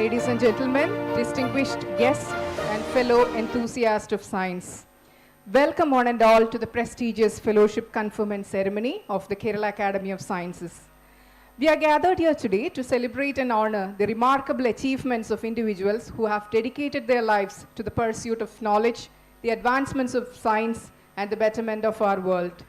ladies and gentlemen, distinguished guests, and fellow enthusiasts of science. Welcome one and all to the prestigious Fellowship Conferment ceremony of the Kerala Academy of Sciences. We are gathered here today to celebrate and honor the remarkable achievements of individuals who have dedicated their lives to the pursuit of knowledge, the advancements of science, and the betterment of our world.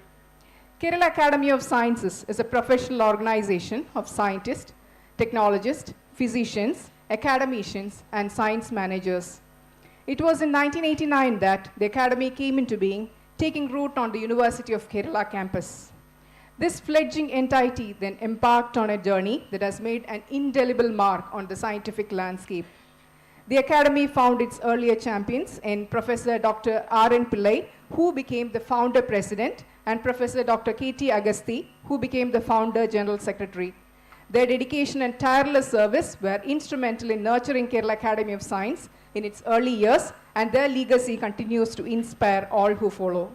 Kerala Academy of Sciences is a professional organization of scientists, technologists, physicians, academicians, and science managers. It was in 1989 that the Academy came into being, taking root on the University of Kerala campus. This fledgling entity then embarked on a journey that has made an indelible mark on the scientific landscape. The Academy found its earlier champions in Professor Dr. R.N. Pillai, who became the founder president, and Professor Dr. K.T. Agasti, who became the founder general secretary. Their dedication and tireless service were instrumental in nurturing Kerala Academy of Science in its early years, and their legacy continues to inspire all who follow.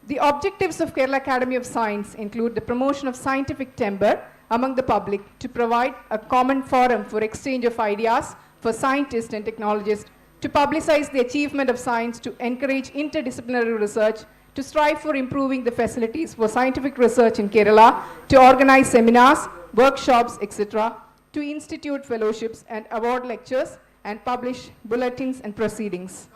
The objectives of Kerala Academy of Science include the promotion of scientific timber among the public to provide a common forum for exchange of ideas for scientists and technologists, to publicize the achievement of science, to encourage interdisciplinary research, to strive for improving the facilities for scientific research in Kerala, to organize seminars, workshops, etc., to institute fellowships and award lectures, and publish bulletins and proceedings.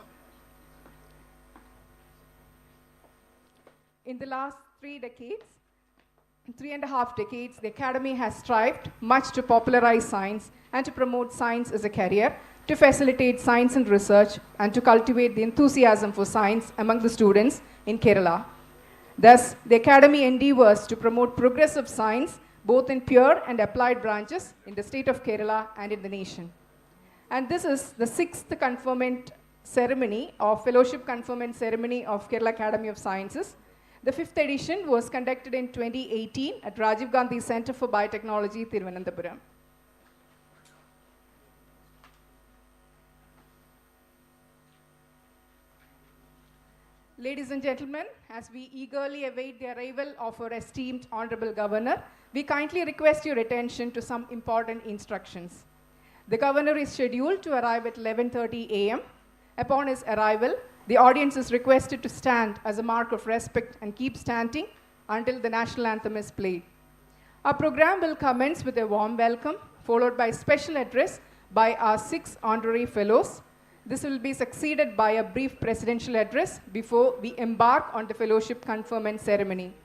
In the last 3.5 decades, the Academy has strived much to popularize science and to promote science as a career, to facilitate science and research, and to cultivate the enthusiasm for science among the students in Kerala. Thus, the Academy endeavors to promote progress of science both in pure and applied branches in the state of Kerala and in the nation. And this is the 6th conferment ceremony of Fellowship Conferment Ceremony of Kerala Academy of Sciences. The 5th edition was conducted in 2018 at Rajiv Gandhi Center for Biotechnology, Thiruvananthapuram. Ladies and gentlemen, as we eagerly await the arrival of our esteemed Honorable Governor, we kindly request your attention to some important instructions. The Governor is scheduled to arrive at 11:30 a.m. Upon his arrival, the audience is requested to stand as a mark of respect and keep standing until the national anthem is played. Our program will commence with a warm welcome, followed by a special address by our 6 honorary fellows. This will be succeeded by a brief presidential address before we embark on the fellowship conferment ceremony.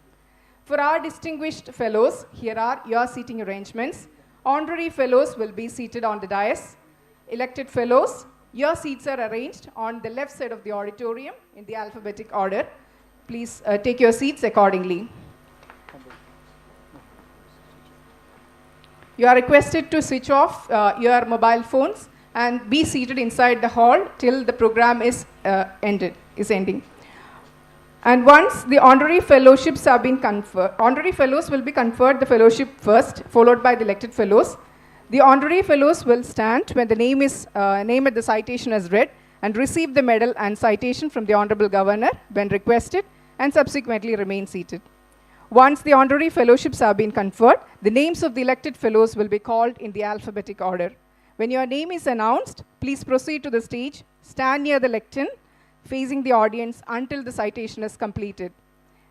For our distinguished fellows, here are your seating arrangements. Honorary fellows will be seated on the dais. Elected fellows, your seats are arranged on the left side of the auditorium in the alphabetic order. Please take your seats accordingly. You are requested to switch off your mobile phones and be seated inside the hall till the program is ending. And once the honorary fellowships have been conferred, honorary fellows will be conferred the fellowship first, followed by the elected fellows. The honorary fellows will stand when the name at the citation is read and receive the medal and citation from the Honorable Governor when requested, and subsequently remain seated. Once the honorary fellowships have been conferred, the names of the elected fellows will be called in the alphabetic order. When your name is announced, please proceed to the stage, stand near the lectern, facing the audience until the citation is completed.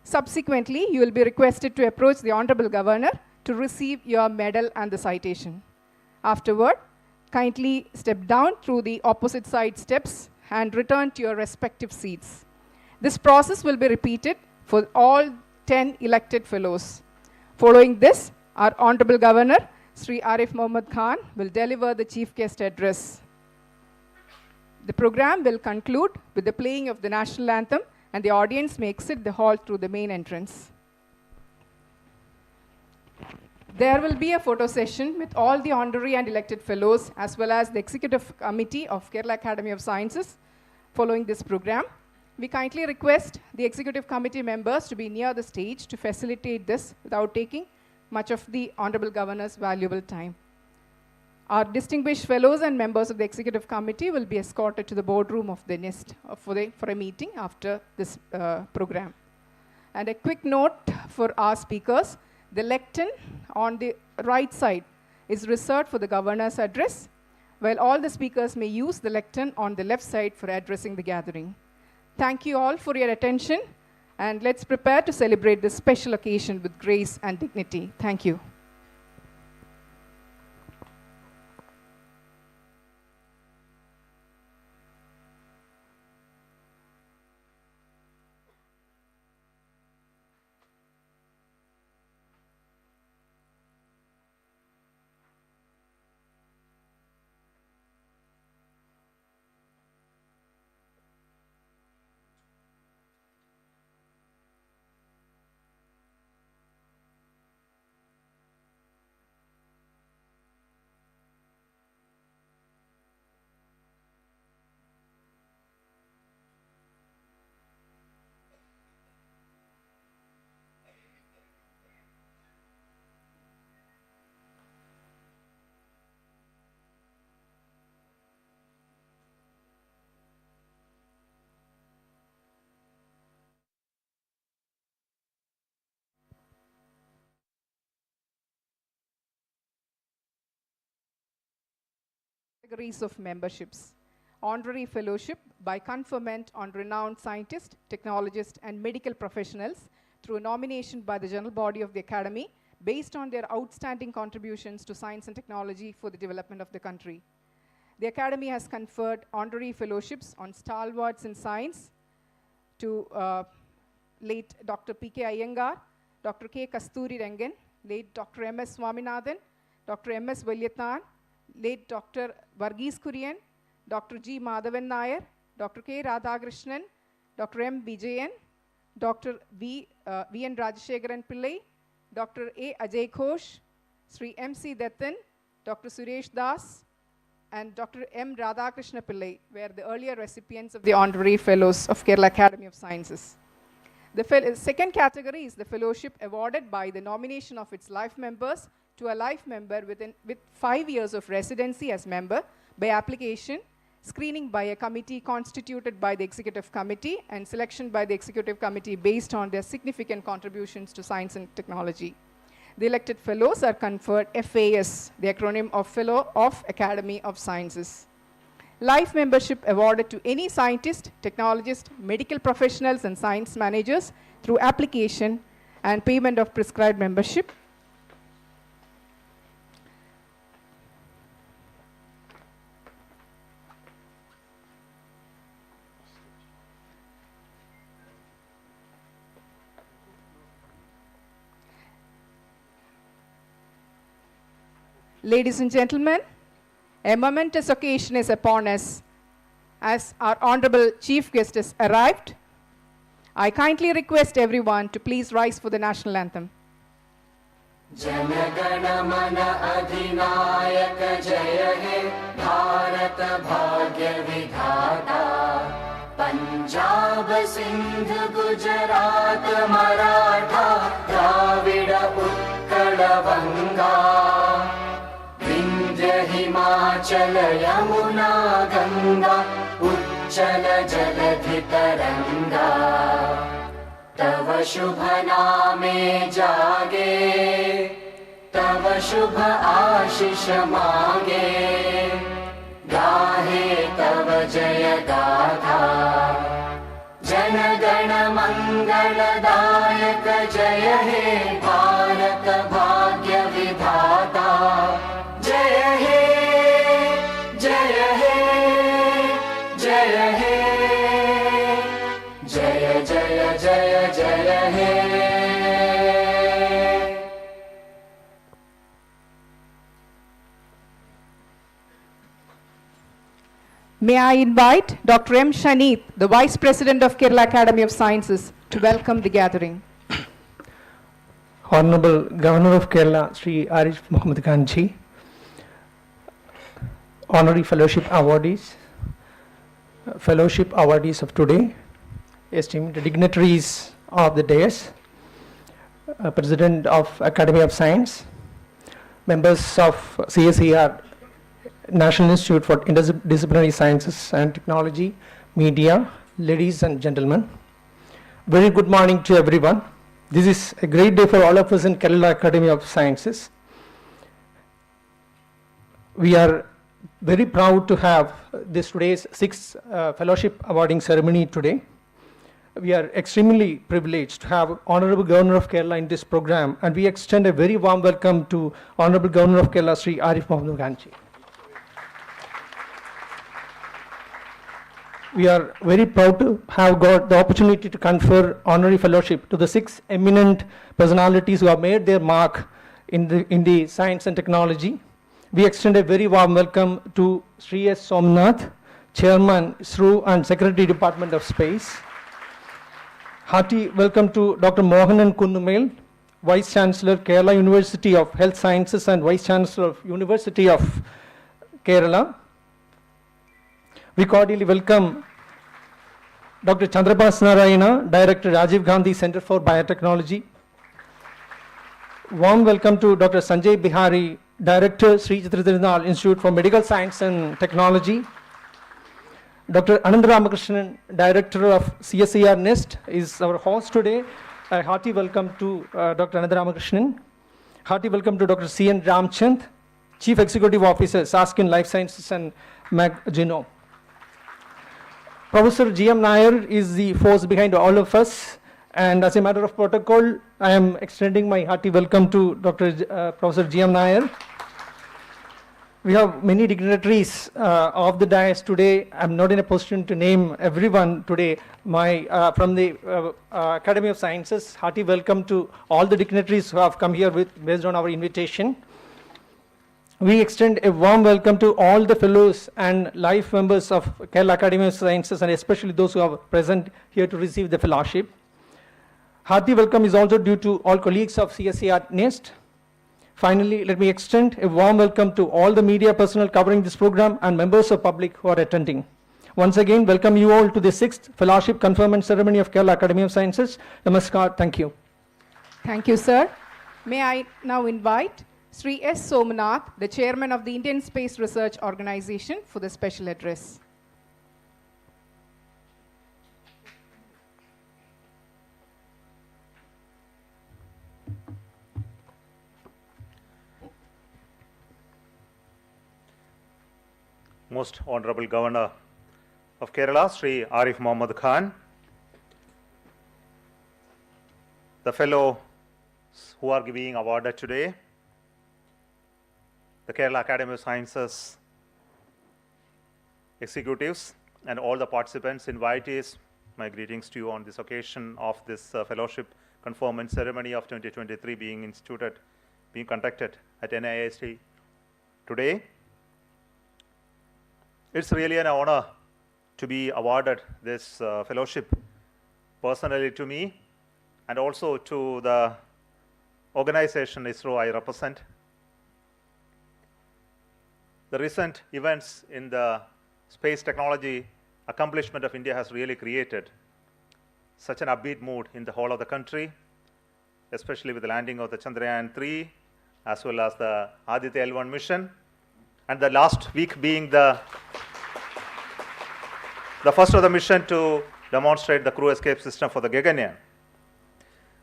Subsequently, you will be requested to approach the Honorable Governor to receive your medal and the citation. Afterward, kindly step down through the opposite side steps and return to your respective seats. This process will be repeated for all 10 elected fellows. Following this, our Honorable Governor, Sri Arif Mohammad Khan, will deliver the chief guest address. The program will conclude with the playing of the national anthem, and the audience may exit the hall through the main entrance. There will be a photo session with all the honorary and elected fellows, as well as the Executive Committee of Kerala Academy of Sciences following this program. We kindly request the Executive Committee members to be near the stage to facilitate this without taking much of the Honorable Governor's valuable time. Our distinguished fellows and members of the Executive Committee will be escorted to the boardroom of the NIST for a meeting after this program. And a quick note for our speakers, the lectern on the right side is reserved for the Governor's address, while all the speakers may use the lectern on the left side for addressing the gathering. Thank you all for your attention, and let's prepare to celebrate this special occasion with grace and dignity. Thank you. Categories of memberships. Honorary fellowship by conferment on renowned scientists, technologists, and medical professionals through a nomination by the general body of the academy based on their outstanding contributions to science and technology for the development of the country. The academy has conferred honorary fellowships on stalwarts in science to late Dr. P.K. Iyengar, Dr. K. Kasturi Rengan, late Dr. M.S. Swaminathan, Dr. M.S. Valyathan, late Dr. Varghese Kurian, Dr. G. Madhavan Nair, Dr. K. Radhakrishnan, Dr. M. Vijayan, Dr. V. N. Rajashekharan Pillai, Dr. A. Ajay Ghosh, Sri M. C. Dattan, Dr. Suresh Das, and Dr. M. Radhakrishna Pillai were the earlier recipients of the honorary fellows of Kerala Academy of Sciences. The second category is the fellowship awarded by the nomination of its life members to a life member with 5 years of residency as member by application, screening by a committee constituted by the executive committee, and selection by the executive committee based on their significant contributions to science and technology. The elected fellows are conferred FAS, the acronym of Fellow of Academy of Sciences. Life membership awarded to any scientist, technologist, medical professionals, and science managers through application and payment of prescribed membership. Ladies and gentlemen, a momentous occasion is upon us as our honorable chief guest has arrived. I kindly request everyone to please rise for the national anthem. Janagana mana adhinayaka jaya he Bharat bhagya vidhata Punjab Sindh Gujarat Maratha Dravida Utkala Vanga Himachal Yamuna Ganga उच्चल जलधि तरंगा तव शुभ नामे जागे तव शुभ आशीष मांगे गाहे तव जय गाथा जन गण मंगलदायक जय हे भारत भाग्य विधाता जय हे जय हे जय हे जय जय जय जय हे May I invite Dr. M. Shaneet, the Vice President of Kerala Academy of Sciences, to welcome the gathering. Honorable Governor of Kerala, Sri Arif Mohammed Khan Ji, honorary fellowship awardees of today, esteemed dignitaries of the dais, President of Academy of Science, members of CSER, National Institute for Interdisciplinary Sciences and Technology, media, ladies and gentlemen. Very good morning to everyone. This is a great day for all of us in Kerala Academy of Sciences. We are very proud to have this today's sixth fellowship awarding ceremony today. We are extremely privileged to have Honorable Governor of Kerala in this program, and we extend a very warm welcome to Honorable Governor of Kerala, Sri Arif Mohammed Khan. We are very proud to have got the opportunity to confer honorary fellowship to the 6 eminent personalities who have made their mark in the science and technology. We extend a very warm welcome to Sri S. Somnath, Chairman, ISRO and Secretary, Department of Space. Hearty welcome to Dr. Mohanan Kunnumel, Vice Chancellor, Kerala University of Health Sciences and Vice Chancellor of University of Kerala. We cordially welcome Dr. Chandrabas Narayana, Director, Rajiv Gandhi Center for Biotechnology. Warm welcome to Dr. Sanjay Bihari, Director, Sri Chitratirunal Institute for Medical Science and Technology. Dr. Anand Ramakrishnan, Director of CSIR NEST, is our host today. A hearty welcome to Dr. Anand Ramakrishnan. Hearty welcome to Dr. C.N. Ramchand, Chief Executive Officer, Saskin Life Sciences and Genome. Professor G.M. Nair is the force behind all of us, and as a matter of protocol, I am extending my hearty welcome to Professor G.M. Nair. We have many dignitaries of the dais today. I'm not in a position to name everyone today. From the Academy of Sciences, hearty welcome to all the dignitaries who have come here based on our invitation. We extend a warm welcome to all the fellows and life members of Kerala Academy of Sciences, and especially those who are present here to receive the fellowship. Hearty welcome is also due to all colleagues of CSIR NEST. Finally, let me extend a warm welcome to all the media personnel covering this program and members of public who are attending. Once again, welcome you all to the 6th Fellowship Conferment Ceremony of Kerala Academy of Sciences. Namaskar, thank you. Thank you, sir. May I now invite Sri S. Somnath, the Chairman of the Indian Space Research Organization, for the special address. Most Honorable Governor of Kerala, Sri Arif Mohammed Khan, the fellows who are being awarded today, the Kerala Academy of Sciences executives, and all the participants, invitees, my greetings to you on this occasion of this fellowship conferment ceremony of 2023 being conducted at NIST today. It's really an honor to be awarded this fellowship personally to me and also to the organization ISRO I represent. The recent events in the space technology accomplishment of India has really created such an upbeat mood in the whole of the country, especially with the landing of the Chandrayaan-3 as well as the Aditya L1 mission, and the last week being the first of the mission to demonstrate the crew escape system for the Gaganyaan.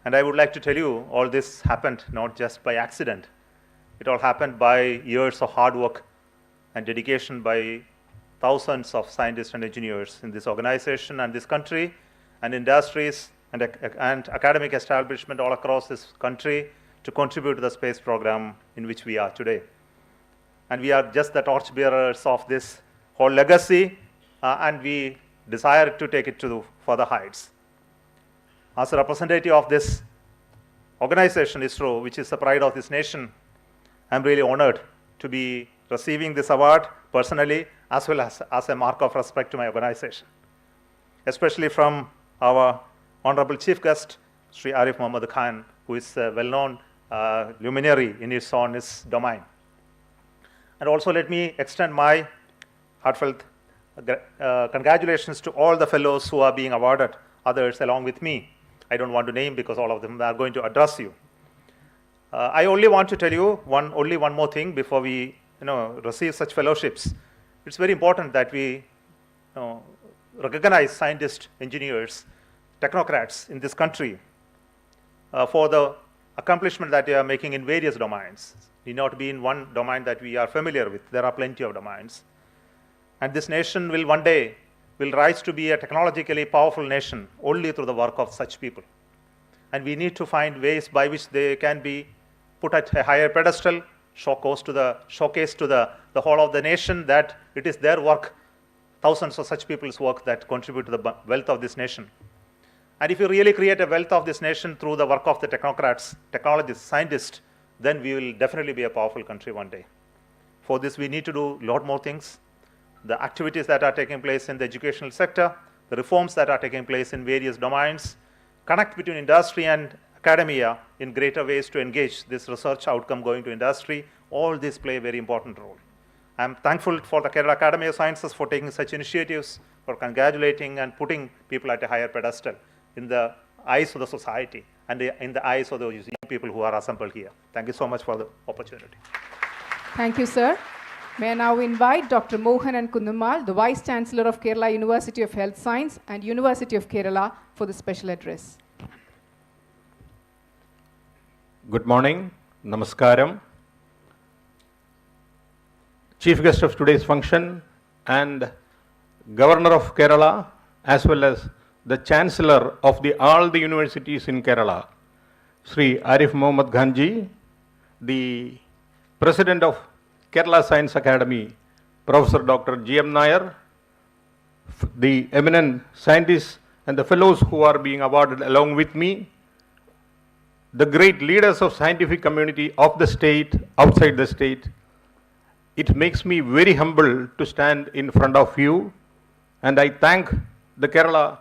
And I would like to tell you, all this happened not just by accident. It all happened by years of hard work and dedication by thousands of scientists and engineers in this organization and this country, and industries and academic establishment all across this country to contribute to the space program in which we are today. And we are just the torchbearers of this whole legacy, and we desire to take it to further heights. As a representative of this organization, ISRO, which is the pride of this nation, I'm really honored to be receiving this award personally, as well as a mark of respect to my organization, especially from our honorable chief guest, Sri Arif Mohammed Khan, who is a well-known luminary in his domain. And also let me extend my heartfelt congratulations to all the fellows who are being awarded, others along with me. I don't want to name because all of them are going to address you. I only want to tell you only one more thing before we receive such fellowships. It's very important that we recognize scientists, engineers, technocrats in this country for the accomplishment that they are making in various domains. need not be in one domain that we are familiar with. There are plenty of domains. And this nation will one day will rise to be a technologically powerful nation only through the work of such people. And we need to find ways by which they can be put at a higher pedestal, showcase to the whole of the nation that it is their work, thousands of such people's work that contribute to the wealth of this nation. And if you really create a wealth of this nation through the work of the technocrats, technologists, scientists, then we will definitely be a powerful country one day. For this, we need to do a lot more things. The activities that are taking place in the educational sector, the reforms that are taking place in various domains, connect between industry and academia in greater ways to engage this research outcome going to industry. All these play a very important role. I'm thankful for the Kerala Academy of Sciences for taking such initiatives, for congratulating and putting people at a higher pedestal in the eyes of the society and in the eyes of those young people who are assembled here. Thank you so much for the opportunity. Thank you, sir. May I now invite Dr. Mohan Kunnumal, the Vice Chancellor of Kerala University of Health Science and University of Kerala, for the special address. Good morning, namaskaram. Chief guest of today's function and Governor of Kerala, as well as the Chancellor of all the universities in Kerala, Sri Arif Mohammad Khanji, the President of Kerala Science Academy, Professor Dr. G.M. Nair, the eminent scientists and the fellows who are being awarded along with me, the great leaders of scientific community of the state, outside the state. It makes me very humble to stand in front of you, and I thank the Kerala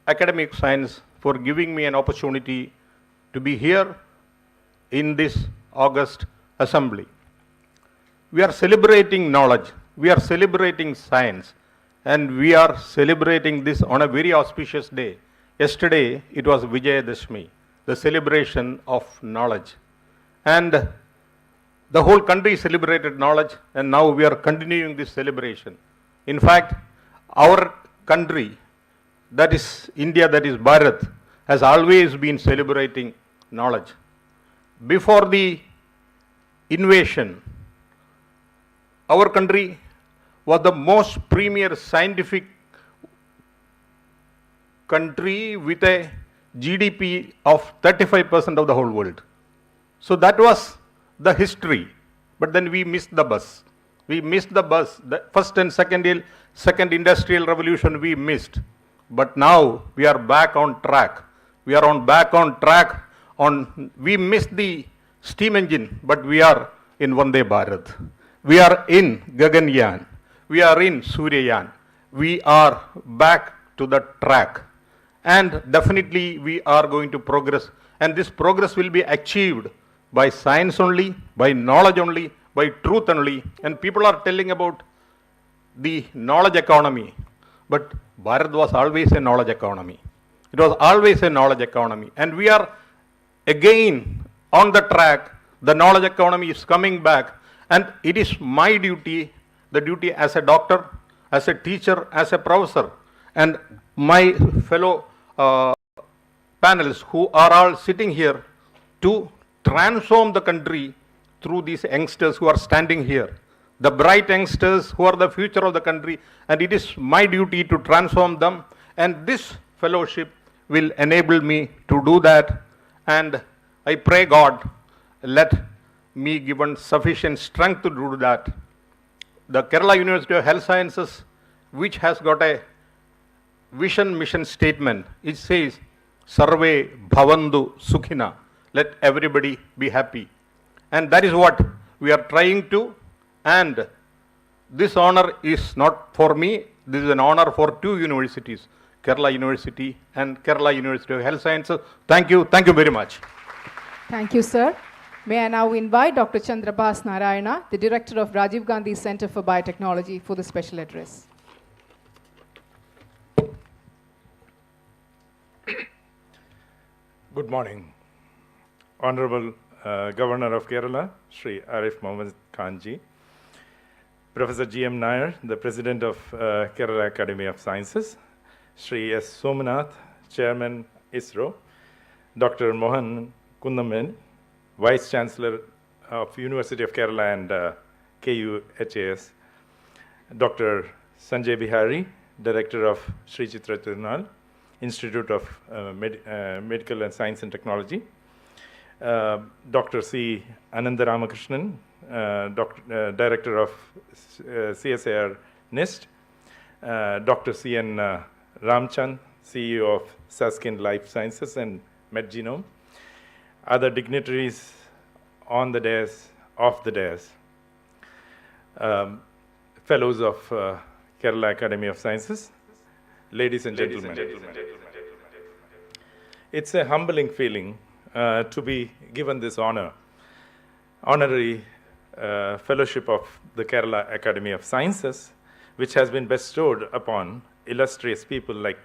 Academy of Science for giving me an opportunity to be here in this August assembly. We are celebrating knowledge, we are celebrating science, and we are celebrating this on a very auspicious day. Yesterday, it was Vijayadashmi, the celebration of knowledge. And the whole country celebrated knowledge, and now we are continuing this celebration. In fact, our country, that is India, that is Bharat, has always been celebrating knowledge. Before the invasion, our country was the most premier scientific country with a GDP of 35% of the whole world. So that was the history. But then we missed the bus. We missed the bus. The first and second industrial revolution we missed. But now we are back on track. We are back on track. We missed the steam engine, but we are in Vande Bharat. We are in Gaganyaan. We are in Suryayaan. We are back to the track. And definitely we are going to progress. And this progress will be achieved by science only, by knowledge only, by truth only. And people are telling about the knowledge economy. But Bharat was always a knowledge economy. It was always a knowledge economy. And we are again on the track. The knowledge economy is coming back. And it is my duty, the duty as a doctor, as a teacher, as a professor, and my fellow panelists who are all sitting here to transform the country through these youngsters who are standing here. The bright youngsters who are the future of the country, and it is my duty to transform them. And this fellowship will enable me to do that. And I pray God, let me given sufficient strength to do that. The Kerala University of Health Sciences, which has got a vision mission statement, it says, Sarve Bhavandu Sukhina, let everybody be happy. And that is what we are trying to, and this honor is not for me, this is an honor for two universities, Kerala University and Kerala University of Health Sciences. Thank you very much. Thank you, sir. May I now invite Dr. Chandrabhas Narayana, the Director of Rajiv Gandhi Center for Biotechnology, for the special address. Good morning. Honorable Governor of Kerala, Sri Arif Mohammad Khanji, Professor G.M. Nair, the President of Kerala Academy of Sciences, Sri S. Somanath, Chairman ISRO, Dr. Mohan Kunnumal, Vice Chancellor of University of Kerala and KUHAS, Dr. Sanjay Bihari, Director of Sri Chitra Tirunal, Institute of Medical and Science and Technology, Dr. C. Ananda Ramakrishnan, Director of CSIR NIST, Dr. C.N. Ramchand, CEO of Saskin Life Sciences and MedGenome, other dignitaries on the dais, off the dais, fellows of Kerala Academy of Sciences, ladies and gentlemen. It's a humbling feeling to be given this honorary fellowship of the Kerala Academy of Sciences, which has been bestowed upon illustrious people like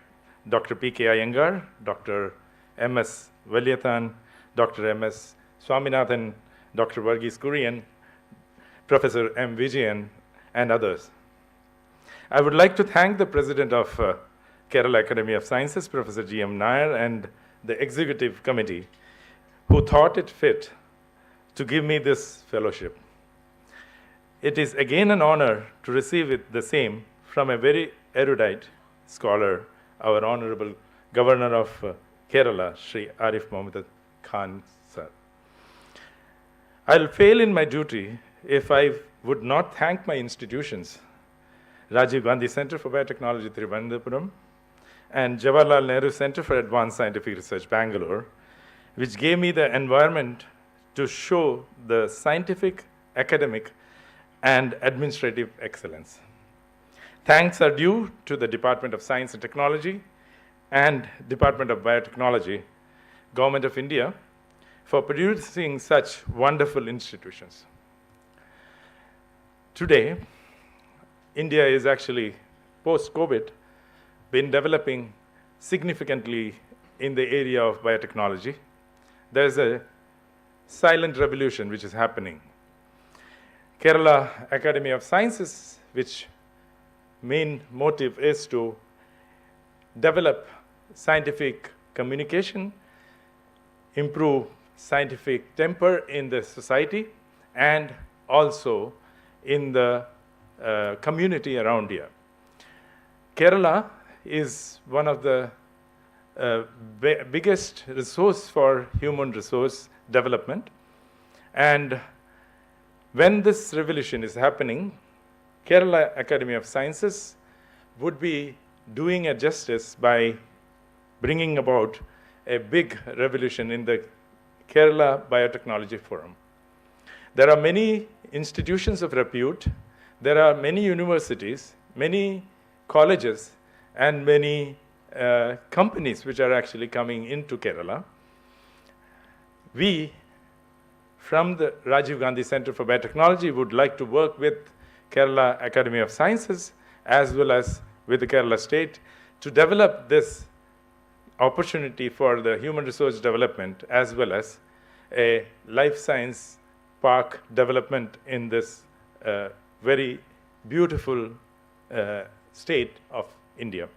Dr. P.K. Iyengar, Dr. M.S. Valiathan, Dr. M.S. Swaminathan, Dr. Varghese Kurian, Professor M. Vijayan, and others. I would like to thank the President of Kerala Academy of Sciences, Professor G.M. Nair, and the Executive Committee who thought it fit to give me this fellowship. It is again an honor to receive the same from a very erudite scholar, our Honorable Governor of Kerala, Sri Arif Mohammed Khan sir. I'll fail in my duty if I would not thank my institutions, Rajiv Gandhi Center for Biotechnology, Thiruvananthapuram, and Jawaharlal Nehru Center for Advanced Scientific Research, Bangalore, which gave me the environment to show the scientific, academic, and administrative excellence. Thanks are due to the Department of Science and Technology and Department of Biotechnology, Government of India, for producing such wonderful institutions. Today, India is actually, post-COVID, been developing significantly in the area of biotechnology. There's a silent revolution which is happening. Kerala Academy of Sciences, which main motive is to develop scientific communication, improve scientific temper in the society, and also in the community around here. Kerala is one of the biggest resource for human resource development, and when this revolution is happening, Kerala Academy of Sciences would be doing a justice by bringing about a big revolution in the Kerala Biotechnology Forum. There are many institutions of repute, there are many universities, many colleges, and many companies which are actually coming into Kerala. We, from the Rajiv Gandhi Center for Biotechnology, would like to work with Kerala Academy of Sciences as well as with the Kerala State to develop this opportunity for the human resource development as well as a life science park development in this very beautiful state of India.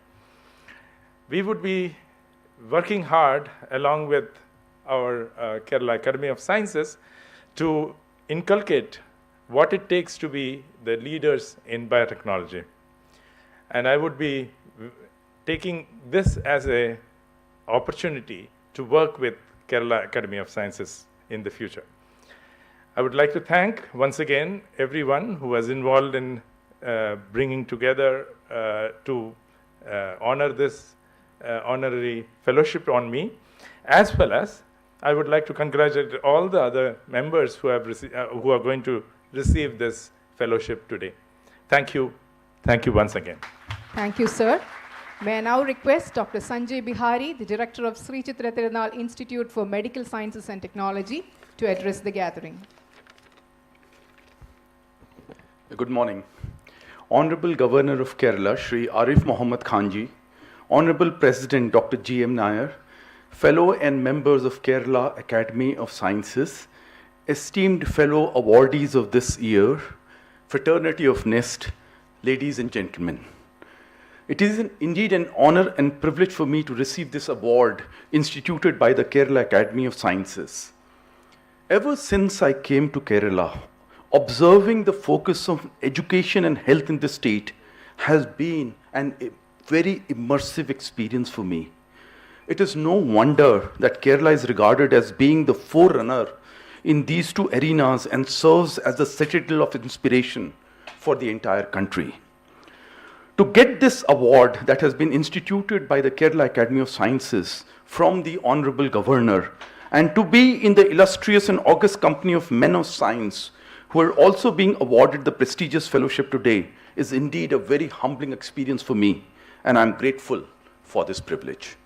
We would be working hard along with our Kerala Academy of Sciences to inculcate what it takes to be the leaders in biotechnology. And I would be taking this as an opportunity to work with Kerala Academy of Sciences in the future. I would like to thank once again everyone who was involved in bringing together to honor this honorary fellowship on me, as well as I would like to congratulate all the other members who have who are going to receive this fellowship today. Thank you. Thank you once again. Thank you, sir. May I now request Dr. Sanjay Bihari, the Director of Sri Chitra Tirunal Institute for Medical Sciences and Technology, to address the gathering. Good morning. Honorable Governor of Kerala, Sri Arif Mohammed Khanji, Honorable President Dr. G.M. Nair, fellow and members of Kerala Academy of Sciences, esteemed fellow awardees of this year, fraternity of NIST, ladies and gentlemen. It is indeed an honor and privilege for me to receive this award instituted by the Kerala Academy of Sciences. Ever since I came to Kerala, observing the focus of education and health in the state has been a very immersive experience for me. It is no wonder that Kerala is regarded as being the forerunner in these two arenas and serves as the citadel of inspiration for the entire country. To get this award that has been instituted by the Kerala Academy of Sciences from the Honorable Governor, and to be in the illustrious and august company of men of science who are also being awarded the prestigious fellowship today, is indeed a very humbling experience for me, and I'm grateful for this privilege.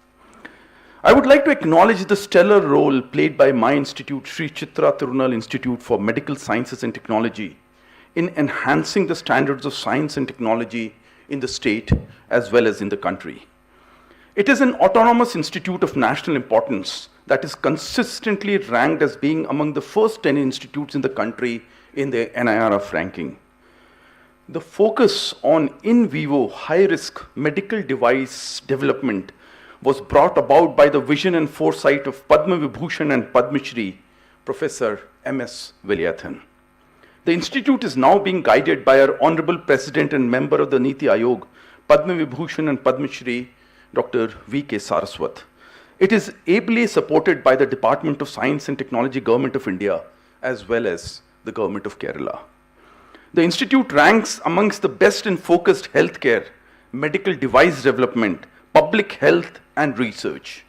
I would like to acknowledge the stellar role played by my institute, Sri Chitra Tirunal Institute for Medical Sciences and Technology, in enhancing the standards of science and technology in the state as well as in the country. It is an autonomous institute of national importance that is consistently ranked as being among the first 10 institutes in the country in the NIRF ranking. The focus on in vivo high-risk medical device development was brought about by the vision and foresight of Padma Vibhushan and Padma Shri, Professor M.S. Vilayathan. The institute is now being guided by our Honorable President and member of the Niti Aayog, Padma Vibhushan and Padma Shri, Dr. V.K. Saraswat. It is ably supported by the Department of Science and Technology, Government of India, as well as the Government of Kerala. The institute ranks amongst the best in focused healthcare, medical device development, public health, and research.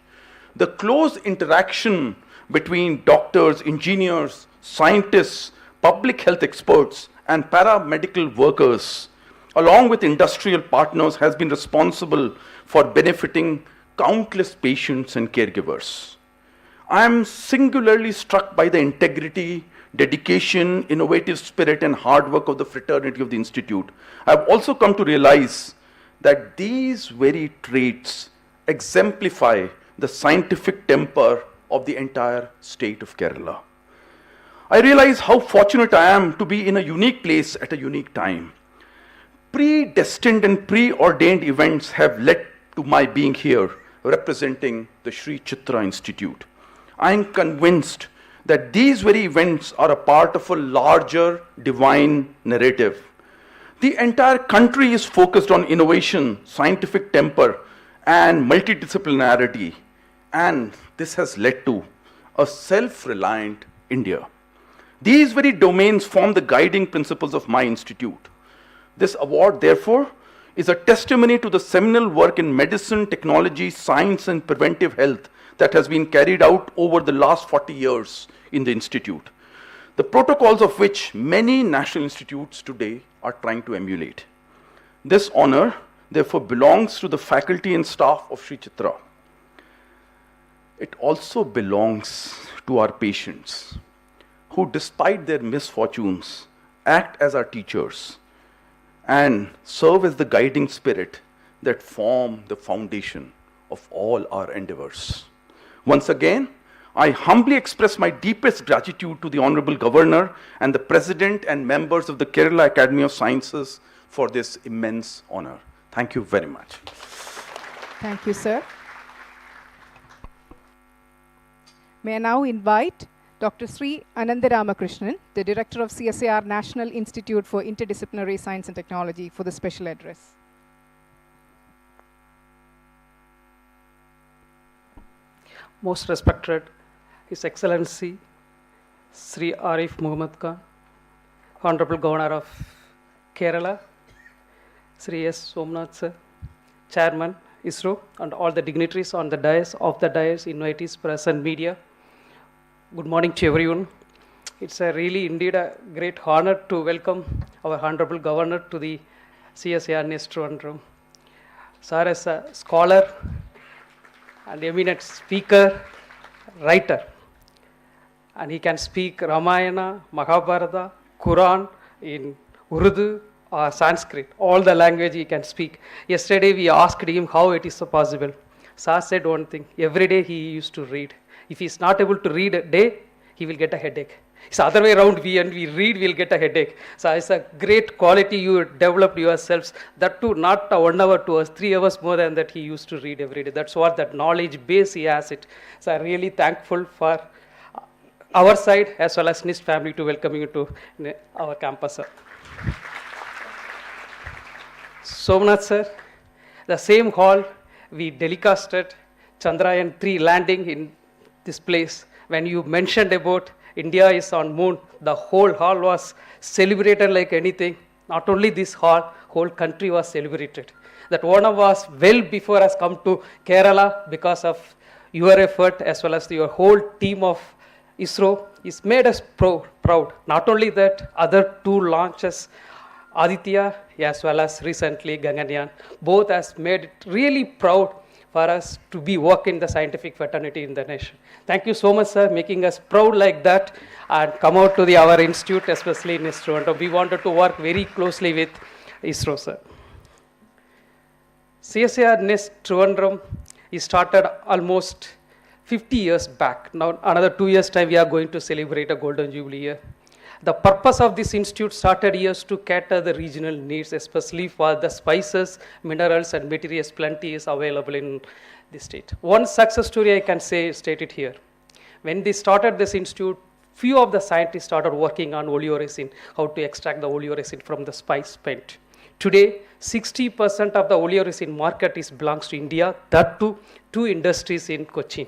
The close interaction between doctors, engineers, scientists, public health experts, and paramedical workers, along with industrial partners, has been responsible for benefiting countless patients and caregivers. I am singularly struck by the integrity, dedication, innovative spirit, and hard work of the fraternity of the Institute. I have also come to realize that these very traits exemplify the scientific temper of the entire state of Kerala. I realize how fortunate I am to be in a unique place at a unique time. Predestined and preordained events have led to my being here, representing the Sri Chitra Institute. I am convinced that these very events are a part of a larger divine narrative. The entire country is focused on innovation, scientific temper, and multidisciplinarity, and this has led to a self-reliant India. These very domains form the guiding principles of my institute. This award, therefore, is a testimony to the seminal work in medicine, technology, science, and preventive health that has been carried out over the last 40 years in the institute, the protocols of which many national institutes today are trying to emulate. This honor, therefore, belongs to the faculty and staff of Sri Chitra. It also belongs to our patients, who, despite their misfortunes, act as our teachers and serve as the guiding spirit that form the foundation of all our endeavors. Once again, I humbly express my deepest gratitude to the Honorable Governor and the President and members of the Kerala Academy of Sciences for this immense honor. Thank you very much. Thank you, sir. May I now invite Dr. Sri Anandaramakrishnan, the Director of CSIR National Institute for Interdisciplinary Science and Technology, for the special address. Most respected His Excellency Sri Arif Muhammad Khan, Honorable Governor of Kerala, Sri S. Somnath Sir, Chairman, ISRO, and all the dignitaries on the dais, invitees, press and media. Good morning to everyone. It's really indeed a great honor to welcome our Honorable Governor to the CSIR Nest Room. Sir is a scholar and eminent speaker, writer, and he can speak Ramayana, Mahabharata, Quran in Urdu or Sanskrit, all the language he can speak. Yesterday we asked him how it is possible. Sir said one thing, every day he used to read. If he is not able to read a day, he will get a headache. It's the other way around, we read, we'll get a headache. So it's a great quality you developed yourselves. That too, not 1 hour, 2 hours, 3 hours more than that he used to read every day. That's what that knowledge base he has it. So I'm really thankful for our side as well as NIST family to welcome you to our campus, sir. Somnath, sir, the same hall we telecasted Chandrayaan-3 landing in this place. When you mentioned about India is on moon, the whole hall was celebrated like anything. Not only this hall, whole country was celebrated. That Onam was well before us come to Kerala because of your effort as well as your whole team of ISRO. It's made us proud. Not only that, other two launches, Aditya as well as recently Gaganyaan, both has made it really proud for us to be working the scientific fraternity in the nation. Thank you so much, sir, making us proud like that and come out to our institute, especially in ISRO. We wanted to work very closely with ISRO, sir. CSIR NIST Trivandrum is started almost 50 years back. Now, another 2 years' time, we are going to celebrate a Golden Jubilee year. The purpose of this institute started years to cater the regional needs, especially for the spices, minerals, and materials plenty is available in the state. One success story I can say stated here. When they started this institute, few of the scientists started working on oleoresin, how to extract the oleoresin from the spice spent. Today, 60% of the oleoresin market belongs to India, that too, two industries in Cochin.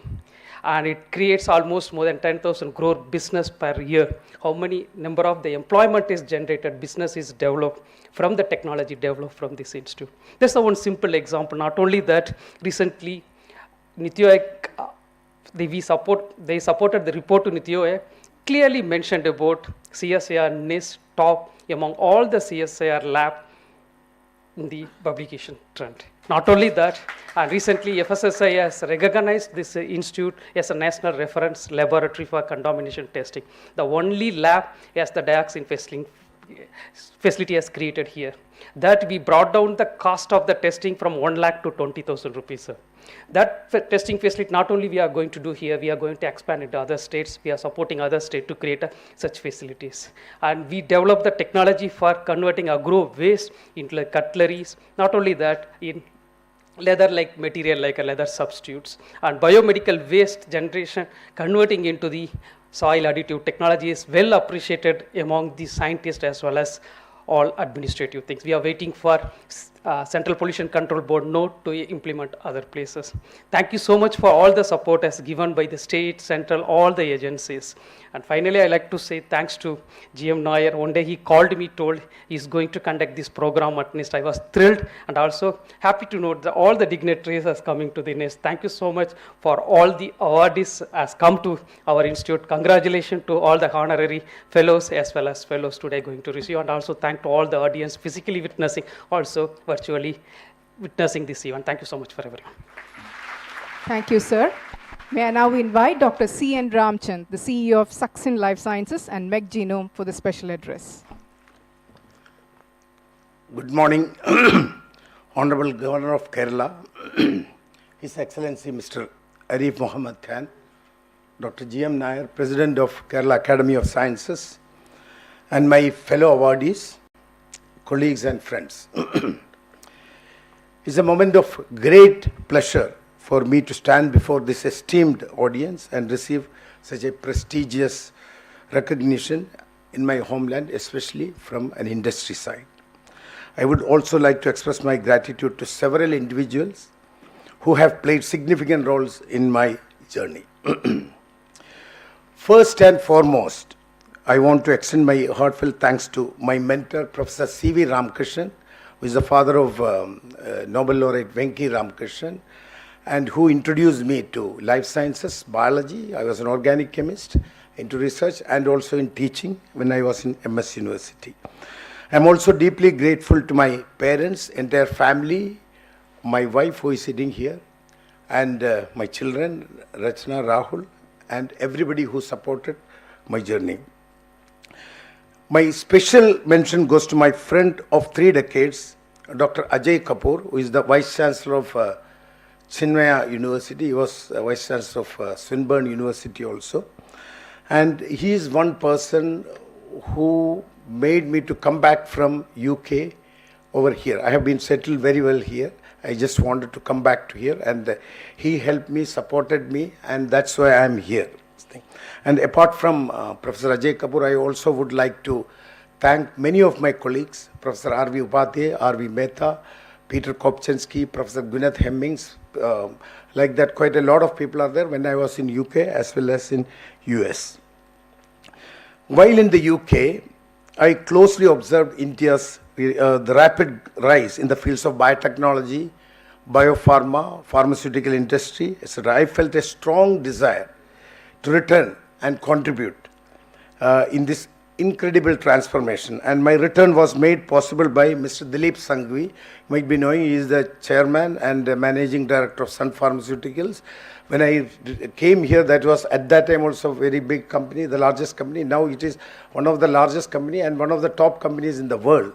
And it creates almost more than 10,000 crore business per year. How many number of the employment is generated, business is developed from the technology developed from this institute. That's the one simple example. Not only that, recently, Niti Aayog, they supported the report to Niti Aayog, clearly mentioned about CSIR NIST top among all the CSIR lab in the publication trend. Not only that, recently FSSI has recognized this institute as a national reference laboratory for contamination testing. The only lab as the dioxin facility has created here. That we brought down the cost of the testing from 1 lakh to 20,000 rupees, sir. That testing facility not only we are going to do here, we are going to expand into other states. We are supporting other states to create such facilities. And we developed the technology for converting agro waste into like cutleries. Not only that, in leather-like material like a leather substitutes. And biomedical waste generation converting into the soil additive technology is well appreciated among the scientists as well as all administrative things. We are waiting for Central Pollution Control Board note to implement other places. Thank you so much for all the support as given by the state, central, all the agencies. And finally, I like to say thanks to GM Nair. One day he called me, told he's going to conduct this program at NIST. I was thrilled and also happy to note that all the dignitaries are coming to the NIST. Thank you so much for all the awardees has come to our institute. Congratulations to all the honorary fellows as well as fellows today going to receive. And also thank to all the audience physically witnessing, also virtually witnessing this event. Thank you so much for everyone. Thank you, sir. May I now invite Dr. C.N. Ramchand, the CEO of Succin Life Sciences and Meg Genome for the special address. Good morning, Honorable Governor of Kerala, His Excellency Mr. Arif Mohammed Khan, Dr. G.M. Nair, President of Kerala Academy of Sciences, and my fellow awardees, colleagues and friends. It's a moment of great pleasure for me to stand before this esteemed audience and receive such a prestigious recognition in my homeland, especially from an industry side. I would also like to express my gratitude to several individuals who have played significant roles in my journey. First and foremost, I want to extend my heartfelt thanks to my mentor, Professor C.V. Ramakrishnan, who is the father of Nobel laureate Venki Ramakrishnan, and who introduced me to life sciences, biology. I was an organic chemist, into research, and also in teaching when I was in MS University. I'm also deeply grateful to my parents, entire family, my wife who is sitting here, and my children, Rachna, Rahul, and everybody who supported my journey. My special mention goes to my friend of 3 decades, Dr. Ajay Kapoor, who is the Vice Chancellor of Chinmaya University. He was Vice Chancellor of Swinburne University also. And he is one person who made me to come back from UK over here. I have been settled very well here. I just wanted to come back to here, and he helped me, supported me, and that's why I'm here. thing. And apart from Professor Ajay Kapoor, I also would like to thank many of my colleagues, Professor R.V. Upadhyay, R.V. Mehta, Peter Kopczynski, Professor Gwyneth Hemmings, like that quite a lot of people are there when I was in UK as well as in US. While in the UK, I closely observed India's the rapid rise in the fields of biotechnology, biopharma, pharmaceutical industry, etc. I felt a strong desire to return and contribute in this incredible transformation. And my return was made possible by Mr. Dilip Sanghvi. You might be knowing he is the chairman and managing director of Sun Pharmaceuticals. When I came here, that was at that time also a very big company, the largest company. Now it is one of the largest company and one of the top companies in the world.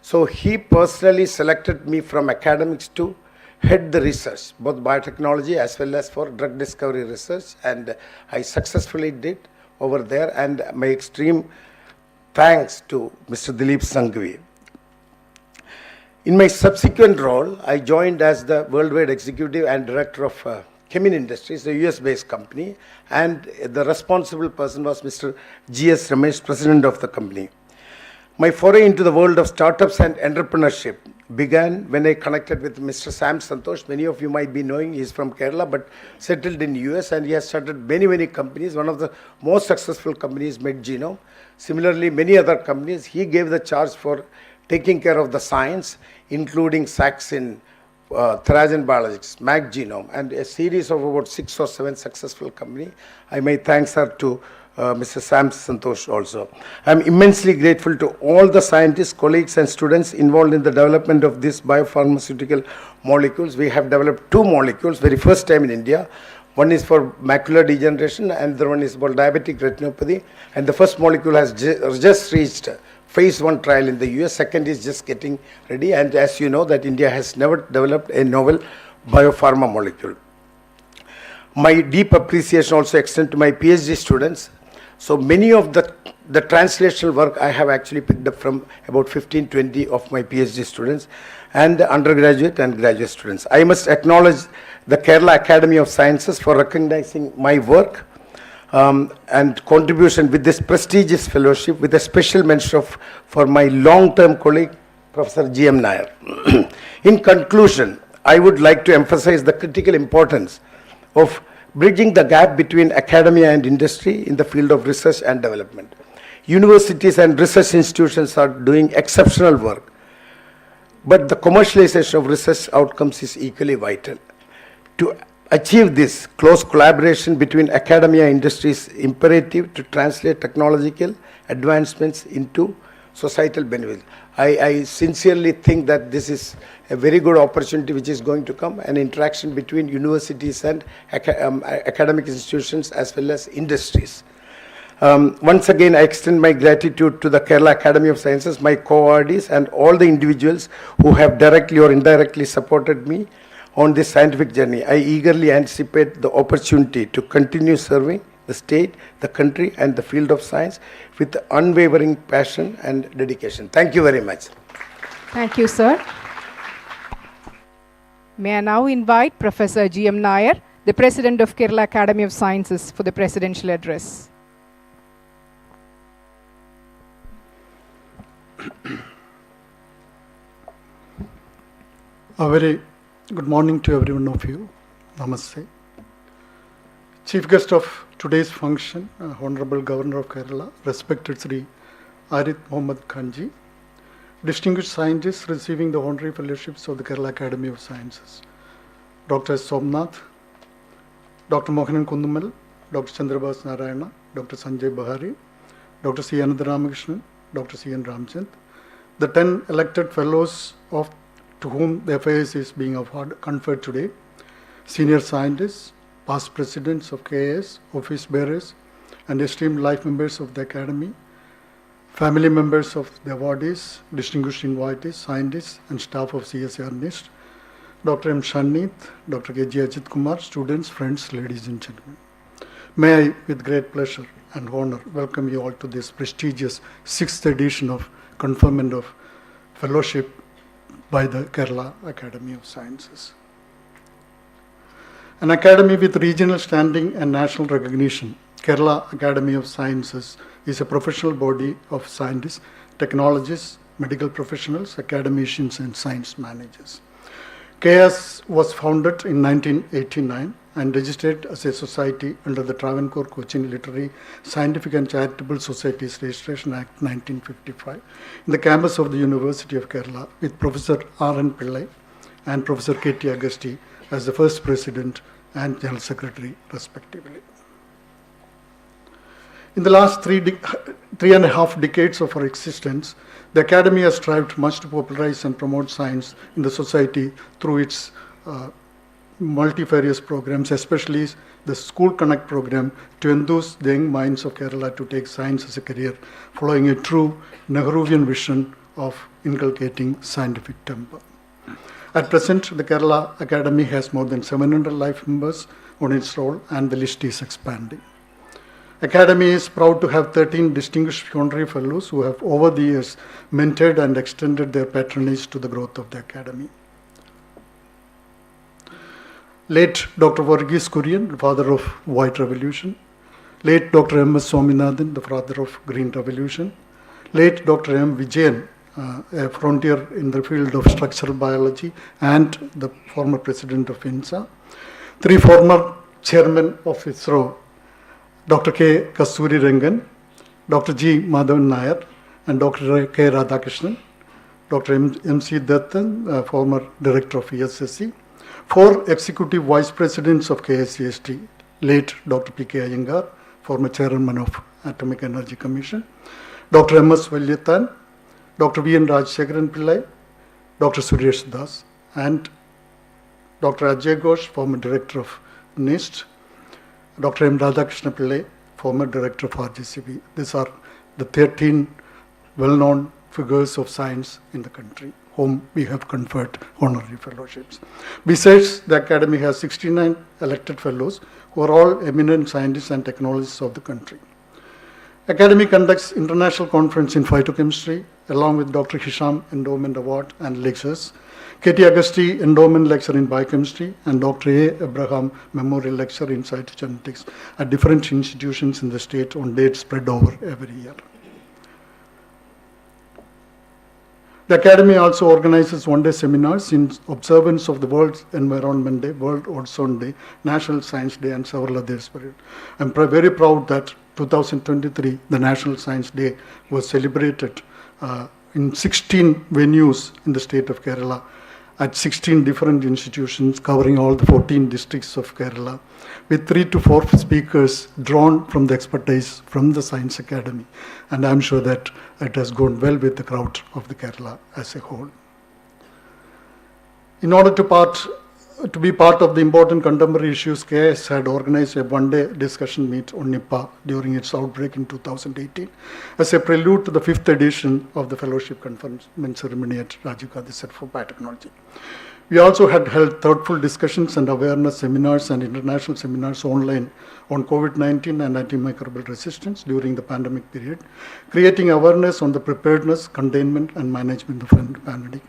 So he personally selected me from academics to head the research, both biotechnology as well as for drug discovery research, and I successfully did over there, and my extreme thanks to Mr. Dilip Sanghvi. In my subsequent role, I joined as the worldwide executive and director of Chemin Industries, a US-based company, and the responsible person was Mr. G.S. Ramesh, president of the company. My foray into the world of startups and entrepreneurship began when I connected with Mr. Sam Santosh. Many of you might be knowing he is from Kerala but settled in US, and he has started many companies. One of the most successful companies, MedGenome. Similarly, many other companies. He gave the charge for taking care of the science, including Saxin, Theragen Biologics, MagGenome, and a series of about 6 or 7 successful companies. I may thank her to Mr. Sam Santosh also. I am immensely grateful to all the scientists, colleagues and students involved in the development of these biopharmaceutical molecules. We have developed 2 molecules, very first time in India. One is for macular degeneration and the other one is for diabetic retinopathy. And the first molecule has just reached phase 1 trial in the US. Second is just getting ready. And as you know that India has never developed a novel biopharma molecule. My deep appreciation also extends to my PhD students. So many of the translational work I have actually picked up from about 15-20 of my PhD students and the undergraduate and graduate students. I must acknowledge the Kerala Academy of Sciences for recognizing my work and contribution with this prestigious fellowship, with a special mention for my long-term colleague, Professor G.M. Nair. In conclusion, I would like to emphasize the critical importance of bridging the gap between academia and industry in the field of research and development. Universities and research institutions are doing exceptional work, but the commercialization of research outcomes is equally vital. To achieve this, close collaboration between academia and industry is imperative to translate technological advancements into societal benefits. I sincerely think that this is a very good opportunity which is going to come, an interaction between universities and academic institutions as well as industries. Once again, I extend my gratitude to the Kerala Academy of Sciences, my co-awardees, and all the individuals who have directly or indirectly supported me on this scientific journey. I eagerly anticipate the opportunity to continue serving the state, the country, and the field of science with unwavering passion and dedication. Thank you very much. Thank you, sir. May I now invite Professor G.M. Nair, the President of Kerala Academy of Sciences, for the Presidential Address. A very good morning to every one of you. Namaste. Chief guest of today's function, Honorable Governor of Kerala, respected Sri Arif Mohammad Khanji, distinguished scientists receiving the honorary fellowships of the Kerala Academy of Sciences, Dr. Somnath, Dr. Mohanan Kundumal, Dr. Chandrabas Narayana, Dr. Sanjay Bahari, Dr. C. Anand Ramakrishnan, Dr. C. N. Ramchand, the 10 elected fellows to whom the FIS is being conferred today, senior scientists, past presidents of KAS, office bearers, and esteemed life members of the Academy, family members of the awardees, distinguished invitees, scientists, and staff of CSIR NIST, Dr. M. Shanit, Dr. K.G. Ajit Kumar, students, friends, ladies and gentlemen. May I, with great pleasure and honor, welcome you all to this prestigious 6th edition of Conferment of Fellowship by the Kerala Academy of Sciences. An academy with regional standing and national recognition, Kerala Academy of Sciences is a professional body of scientists, technologists, medical professionals, academicians, and science managers. KS was founded in 1989 and registered as a society under the Travancore Cochin Literary, Scientific and Charitable Societies Registration Act 1955 in the campus of the University of Kerala with Professor R.N. Pillai and Professor K.T. Agasti as the first president and general secretary respectively. In the last three and a half decades of our existence, the Academy has strived much to popularize and promote science in the society through its multifarious programs, especially the School Connect program, to enthuse the young minds of Kerala to take science as a career, following a true Nehruvian vision of inculcating scientific temper. At present, the Kerala Academy has more than 700 life members on its roll, and the list is expanding. Academy is proud to have 13 distinguished honorary fellows who have over the years mentored and extended their patronage to the growth of the Academy. Late Dr. Varghese Kurian, the father of White Revolution. Late Dr. M.S. Swaminathan, the father of Green Revolution. Late Dr. M. Vijayan, a frontier in the field of structural biology and the former president of INSA. Three former chairmen of ISRO, Dr. K. Kasturi Rangan, Dr. G. Madhavan Nair, and Dr. K. Radhakrishnan. Dr. M.C. Dattan, former director of ESSC. Four executive vice presidents of KSCST, late Dr. P.K. Iyengar, former chairman of Atomic Energy Commission, Dr. M.S. Valyathan, Dr. V.N. Rajshekharan Pillai, Dr. Suresh Das, and Dr. Ajay Ghosh, former director of NIST, Dr. M. Radhakrishna Pillai, former director of RGCB. These are the 13 well-known figures of science in the country, whom we have conferred honorary fellowships. Besides, the Academy has 69 elected fellows who are all eminent scientists and technologists of the country. Academy conducts international conference in phytochemistry along with Dr. Hisham Endowment Award and lectures, K.T. Agasti Endowment Lecture in Biochemistry, and Dr. A. Abraham Memorial Lecture in Cytogenetics at different institutions in the state on dates spread over every year. The Academy also organizes one-day seminars in observance of the World Environment Day, World Ozone Day, National Science Day, and several others. I'm very proud that 2023, the National Science Day, was celebrated in 16 venues in the state of Kerala at 16 different institutions covering all the 14 districts of Kerala, with 3 to 4 speakers drawn from the expertise from the Science Academy. And I'm sure that it has gone well with the crowd of the Kerala as a whole. In order to be part of the important contemporary issues, KS had organized a one-day discussion meet on Nipah during its outbreak in 2018 as a prelude to the 5th edition of the Fellowship Conferment ceremony at Rajiv Gandhi Center for Biotechnology. We also had held thoughtful discussions and awareness seminars and international seminars online on COVID-19 and antimicrobial resistance during the pandemic period, creating awareness on the preparedness, containment, and management of the pandemic,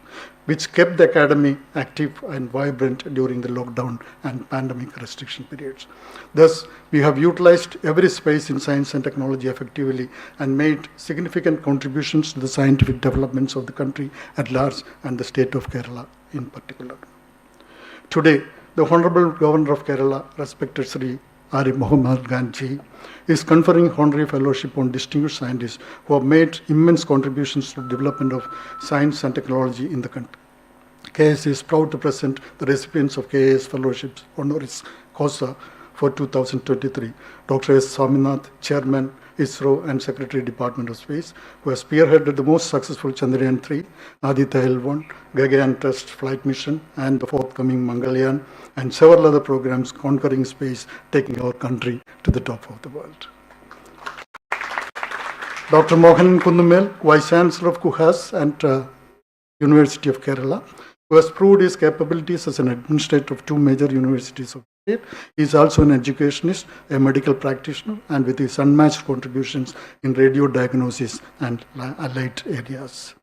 which kept the Academy active and vibrant during the lockdown and pandemic restriction periods. Thus, we have utilized every space in science and technology effectively and made significant contributions to the scientific developments of the country at large and the state of Kerala in particular. Today, the Honorable Governor of Kerala, respected Sri Arif Mohammed Khanji, is conferring honorary fellowship on distinguished scientists who have made immense contributions to the development of science and technology in the country. KS is proud to present the recipients of KS fellowships honoris causa for 2023. Dr. S. Swaminath, Chairman, ISRO and Secretary, Department of Space, who has spearheaded the most successful Chandrayaan 3, Aditya L1, Gaganyaan Test Flight Mission, and the forthcoming Mangalyaan, and several other programs conquering space, taking our country to the top of the world. Dr. Mohan Kundumel, Vice Chancellor of KUHAS and University of Kerala, who has proved his capabilities as an administrator of 2 major universities of India. He is also an educationist, a medical practitioner, and with his unmatched contributions in radio diagnosis and allied areas.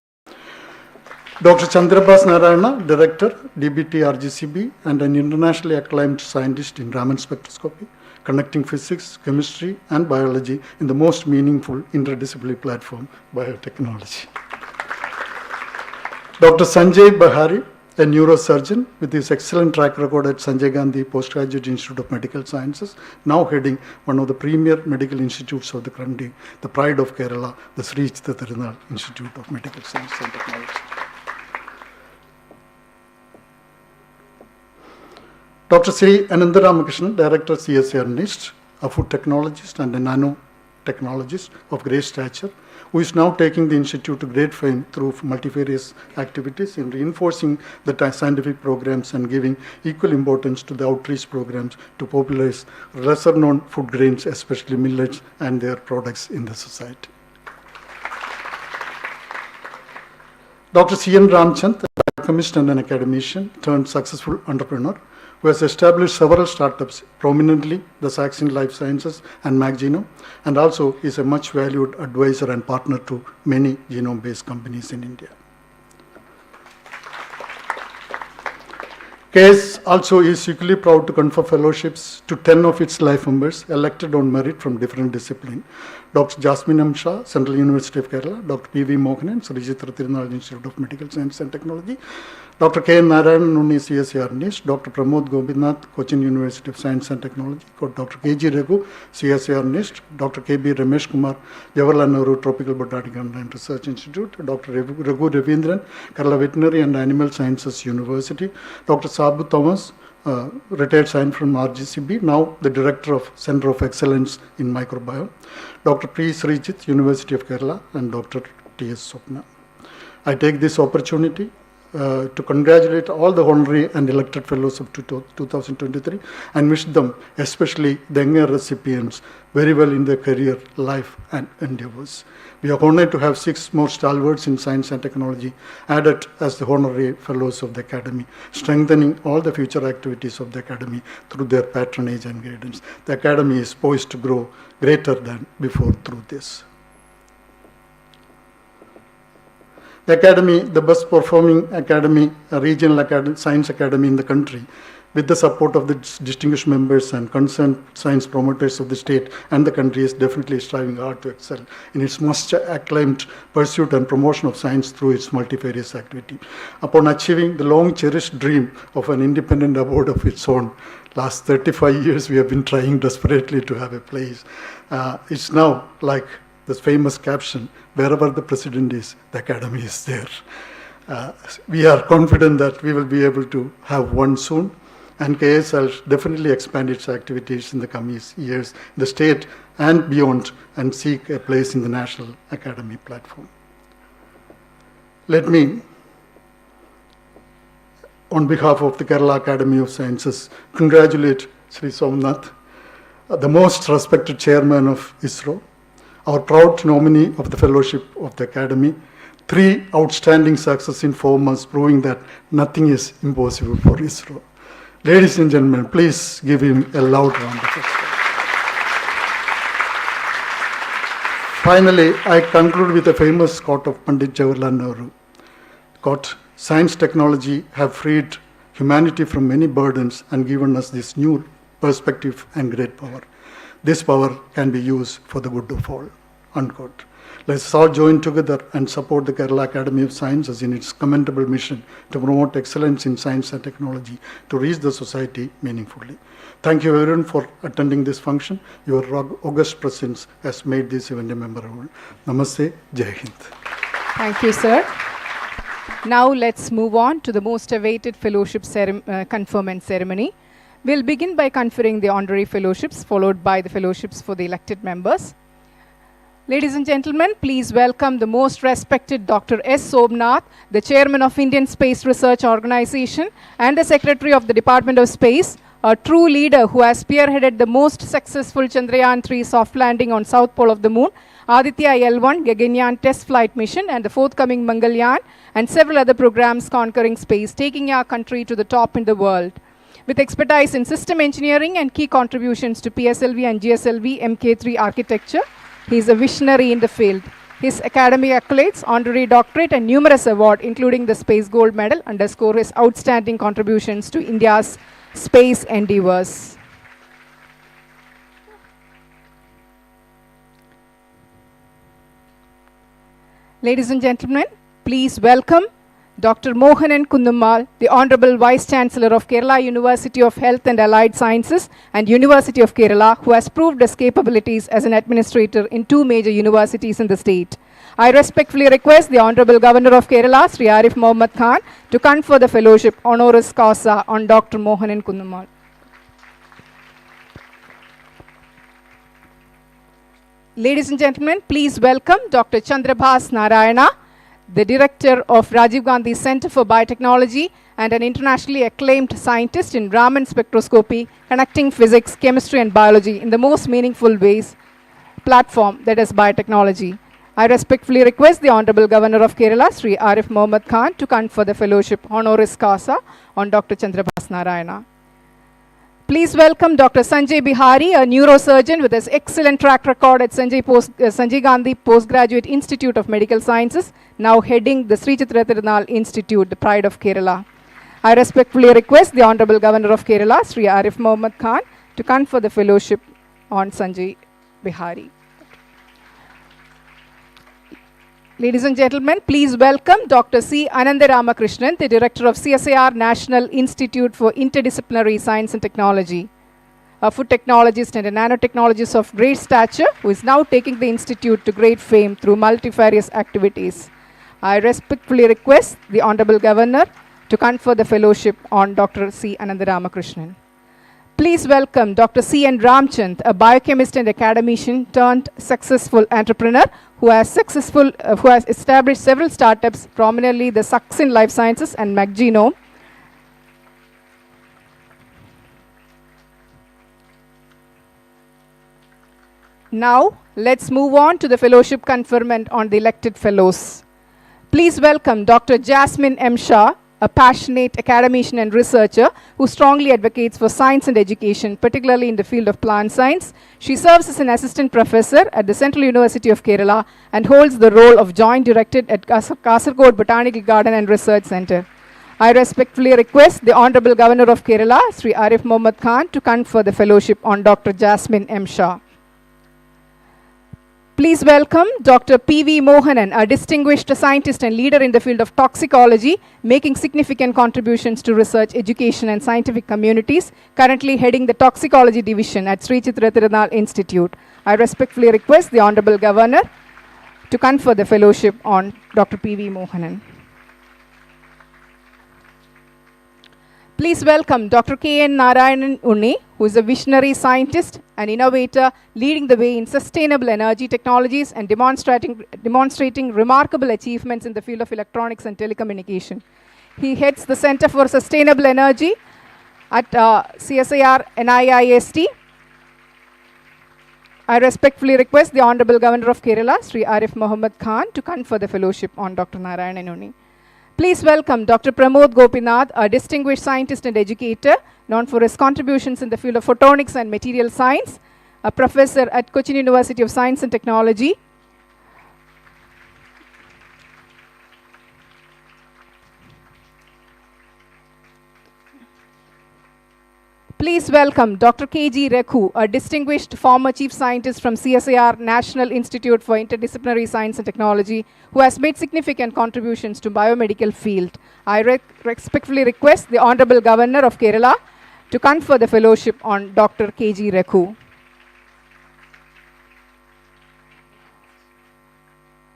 Dr. Chandrabas Narayana, Director, DBT RGCB, and an internationally acclaimed scientist in Raman spectroscopy. connecting physics, chemistry, and biology in the most meaningful interdisciplinary platform, biotechnology. Dr. Sanjay Bahari, a neurosurgeon with his excellent track record at Sanjay Gandhi Postgraduate Institute of Medical Sciences, now heading one of the premier medical institutes of the country, the pride of Kerala, the Sri Chitha Tirunal Institute of Medical Science and Technology. Dr. Sri Anandaramakrishnan, Director CSIR NIST, a food technologist and a nanotechnologist of great stature, who is now taking the institute to great fame through multifarious activities in reinforcing the scientific programs and giving equal importance to the outreach programs to popularize lesser known food grains, especially millets and their products in the society. Dr. C.N. Ramchand, a biochemist and an academician turned successful entrepreneur, who has established several startups, prominently the Saxon Life Sciences and MacGenome, and also is a much valued advisor and partner to many genome-based companies in India. KS also is equally proud to confer fellowships to 10 of its life members elected on merit from different disciplines. Dr. Jasmine M. Shah, Central University of Kerala, Dr. P.V. Mohanan, Sri Chitha Tirunal Institute of Medical Science and Technology, Dr. K. Narayanan Unni, CSIR NIST, Dr. Pramod Gobinath, Cochin University of Science and Technology, Dr. K.G. Raghu, CSIR NIST, Dr. K.B. Ramesh Kumar, Jawaharlal Nehru Tropical Botanical and Research Institute, Dr. Raghu Ravindran, Kerala Veterinary and Animal Sciences University, Dr. Sabu Thomas, retired scientist from RGCB, now the Director of Center of Excellence in Microbiome, Dr. P. Srijit, University of Kerala, and Dr. T.S. Sopna. I take this opportunity to congratulate all the honorary and elected fellows of 2023 and wish them, especially the younger recipients, very well in their career, life, and endeavors. We are honored to have 6 more stalwarts in science and technology added as the honorary fellows of the Academy, strengthening all the future activities of the Academy through their patronage and guidance. The Academy is poised to grow greater than before through this. The Academy, the best performing academy, regional science academy in the country, with the support of the distinguished members and concerned science promoters of the state and the country, is definitely striving hard to excel in its most acclaimed pursuit and promotion of science through its multifarious activity. Upon achieving the long cherished dream of an independent abode of its own, last 35 years we have been trying desperately to have a place. It's now like this famous caption, wherever the president is, the Academy is there. We are confident that we will be able to have one soon, and KS will definitely expand its activities in the coming years, in the state and beyond, and seek a place in the National Academy platform. Let me, on behalf of the Kerala Academy of Sciences, congratulate Sri Somnath, the most respected chairman of ISRO, our proud nominee of the Fellowship of the Academy, 3 outstanding successes in 4 months, proving that nothing is impossible for ISRO. Ladies and gentlemen, please give him a loud round of applause. Finally, I conclude with a famous quote of Pandit Jawaharlal Nehru. Quote, "Science technology have freed humanity from many burdens and given us this new perspective and great power. This power can be used for the good of all." Unquote. Let's all join together and support the Kerala Academy of Sciences in its commendable mission to promote excellence in science and technology to reach the society meaningfully. Thank you everyone for attending this function. Your august presence has made this event memorable. Namaste, Jai Hind. Thank you, sir. Now let's move on to the most awaited fellowship conferment ceremony. We'll begin by conferring the honorary fellowships, followed by the fellowships for the elected members. Ladies and gentlemen, please welcome the most respected Dr. S. Somnath, the Chairman of Indian Space Research Organization and the Secretary of the Department of Space, a true leader who has spearheaded the most successful Chandrayaan-3 soft landing on South Pole of the Moon, Aditya L1 Gaganyaan test flight mission, and the forthcoming Mangalyaan, and several other programs conquering space, taking our country to the top in the world. With expertise in system engineering and key contributions to PSLV and GSLV MK3 architecture, he is a visionary in the field. His academic accolades, honorary doctorate, and numerous awards, including the Space Gold Medal, underscore his outstanding contributions to India's space endeavors. Ladies and gentlemen, please welcome Dr. Mohanan Kunnumal, the Honorable Vice Chancellor of Kerala University of Health and Allied Sciences and University of Kerala, who has proved his capabilities as an administrator in 2 major universities in the state. I respectfully request the Honorable Governor of Kerala, Sri Arif Mohammed Khan, to confer the fellowship honoris causa on Dr. Mohanan Kunnumal. Ladies and gentlemen, please welcome Dr. Chandrabhas Narayana, the Director of Rajiv Gandhi Center for Biotechnology and an internationally acclaimed scientist in Raman spectroscopy, connecting physics, chemistry and biology in the most meaningful ways platform that is biotechnology. I respectfully request the Honorable Governor of Kerala, Sri Arif Mohammed Khan, to confer the fellowship honoris causa on Dr. Chandrabhas Narayana. Please welcome Dr. Sanjay Bihari, a neurosurgeon with his excellent track record at Sanjay Gandhi Postgraduate Institute of Medical Sciences, now heading the Sri Chitra Tirunal Institute, the pride of Kerala. I respectfully request the Honorable Governor of Kerala, Sri Arif Mohammed Khan, to confer the fellowship on Sanjay Bihari. Ladies and gentlemen, please welcome Dr. C. Ananda Ramakrishnan, the Director of CSIR National Institute for Interdisciplinary Science and Technology, a food technologist and a nanotechnologist of great stature, who is now taking the institute to great fame through multifarious activities. I respectfully request the Honorable Governor to confer the fellowship on Dr. C. Ananda Ramakrishnan. Please welcome Dr. C. N. Ramchand, a biochemist and academician turned successful entrepreneur who has established several startups, prominently the Succin Life Sciences and MacGenome. Now, let's move on to the fellowship conferment on the elected fellows. Please welcome Dr. Jasmine M. Shah, a passionate academician and researcher who strongly advocates for science and education, particularly in the field of plant science. She serves as an assistant professor at the Central University of Kerala and holds the role of joint director at Kasaragod Botanical Garden and Research Center. I respectfully request the Honorable Governor of Kerala, Sri Arif Mohammed Khan, to confer the fellowship on Dr. Jasmine M. Shah. Please welcome Dr. P.V. Mohanan, a distinguished scientist and leader in the field of toxicology, making significant contributions to research, education, and scientific communities, currently heading the toxicology division at Sri Chitra Tirunal Institute. I respectfully request the Honorable Governor to confer the fellowship on Dr. P.V. Mohanan. Please welcome Dr. K.N. Narayanan Unni, who is a visionary scientist and innovator leading the way in sustainable energy technologies and demonstrating remarkable achievements in the field of electronics and telecommunication. He heads the Center for Sustainable Energy at CSIR NIIST. I respectfully request the Honorable Governor of Kerala, Sri Arif Mohammed Khan, to confer the fellowship on Dr. Narayanan Unni. Please welcome Dr. Pramod Gopinath, a distinguished scientist and educator known for his contributions in the field of photonics and material science, a professor at Cochin University of Science and Technology. Please welcome Dr. K.G. Rekhu, a distinguished former chief scientist from CSIR National Institute for Interdisciplinary Science and Technology, who has made significant contributions to biomedical field. I respectfully request the Honorable Governor of Kerala to confer the fellowship on Dr. K.G. Rekhu.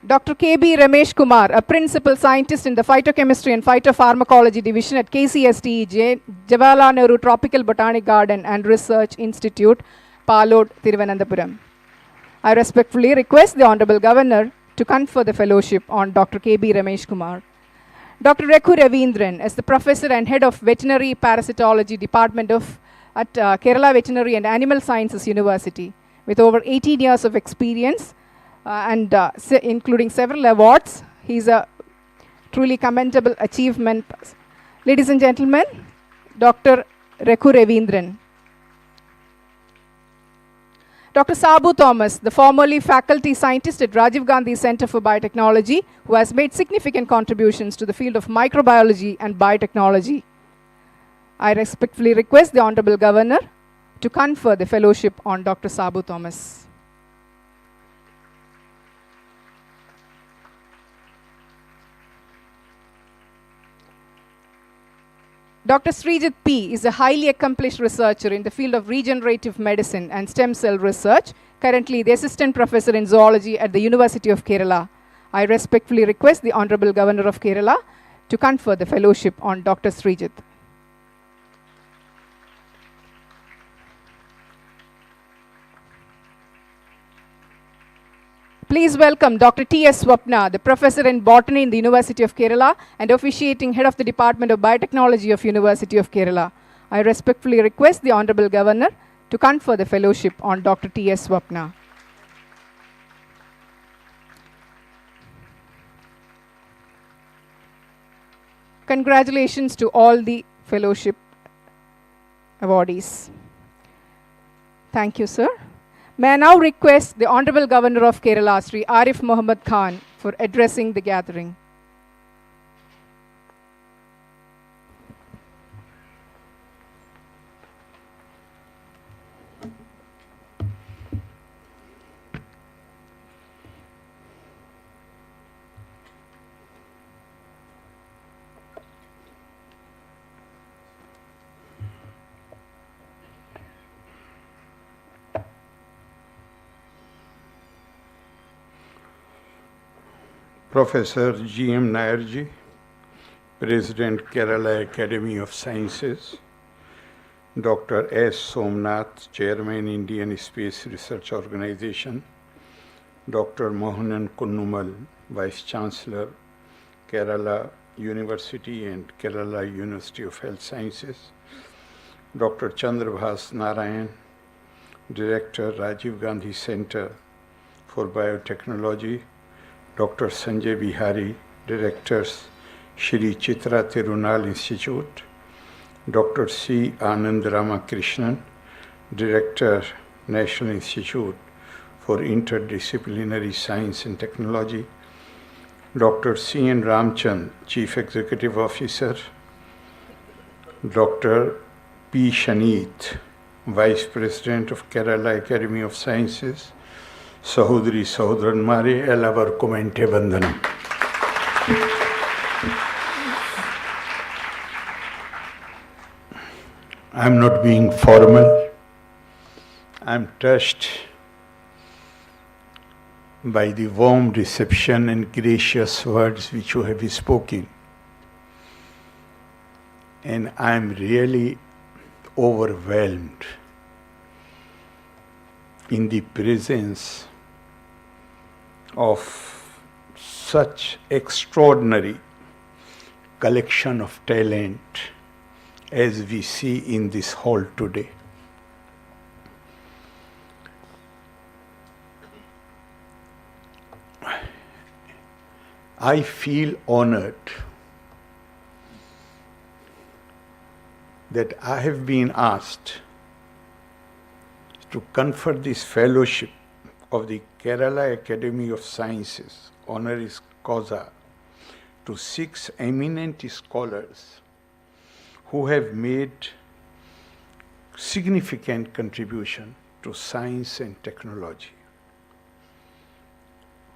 Dr. K.B. Ramesh Kumar, a principal scientist in the phytochemistry and phytopharmacology division at KCSTE, Jawaharlal Nehru Tropical Botanic Garden and Research Institute, Palod, Thiruvananthapuram. I respectfully request the Honorable Governor to confer the fellowship on Dr. K.B. Ramesh Kumar. Dr. Rekhu Ravindran, as the professor and head of veterinary parasitology department at Kerala Veterinary and Animal Sciences University, with over 18 years of experience, including several awards. He's a truly commendable achievement. Ladies and gentlemen, Dr. Rekhu Ravindran. Dr. Sabu Thomas, the formerly faculty scientist at Rajiv Gandhi Center for Biotechnology, who has made significant contributions to the field of microbiology and biotechnology. I respectfully request the Honorable Governor to confer the fellowship on Dr. Sabu Thomas. Dr. Srijit P. is a highly accomplished researcher in the field of regenerative medicine and stem cell research, currently the Assistant Professor in Zoology at the University of Kerala. I respectfully request the Honorable Governor of Kerala to confer the fellowship on Dr. Srijit. Please welcome Dr. T.S. Swapna, the Professor in Botany in the University of Kerala and officiating Head of the Department of Biotechnology of University of Kerala. I respectfully request the Honorable Governor to confer the fellowship on Dr. T.S. Swapna. Congratulations to all the fellowship awardees. Thank you, sir. May I now request the Honorable Governor of Kerala, Sri Arif Mohammed Khan, for addressing the gathering. Professor G.M. Nairji, President, Kerala Academy of Sciences, Dr. S. Somnath, Chairman, Indian Space Research Organization, Dr. Mohanan Kunnumal, Vice Chancellor, Kerala University and Kerala University of Health Sciences, Dr. Chandrabhas Narayan, Director, Rajiv Gandhi Center for Biotechnology, Dr. Sanjay Bihari, Directors, Shri Chitra Tirunal Institute, Dr. C. Anand Ramakrishnan, Director, National Institute for Interdisciplinary Science and Technology, Dr. C. N. Ramchand, Chief Executive Officer, Dr. P. Shaneet, Vice President of Kerala Academy of Sciences, Sahodri Sahodranmare, Elavar Komente Vandanam. I'm not being formal. I'm touched by the warm reception and gracious words which you have spoken. And I'm really overwhelmed in the presence of such extraordinary collection of talent as we see in this hall today. I feel honored that I have been asked to confer this fellowship of the Kerala Academy of Sciences, honoris causa, to 6 eminent scholars who have made significant contribution to science and technology.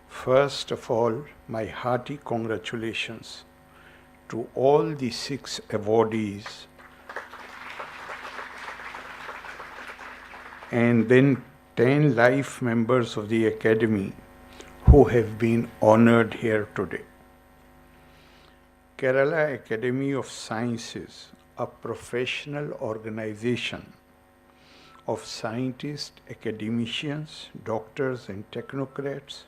First of all, my hearty congratulations to all the 6 awardees, and then 10 life members of the Academy who have been honored here today. Kerala Academy of Sciences, a professional organization of scientists, academicians, doctors, and technocrats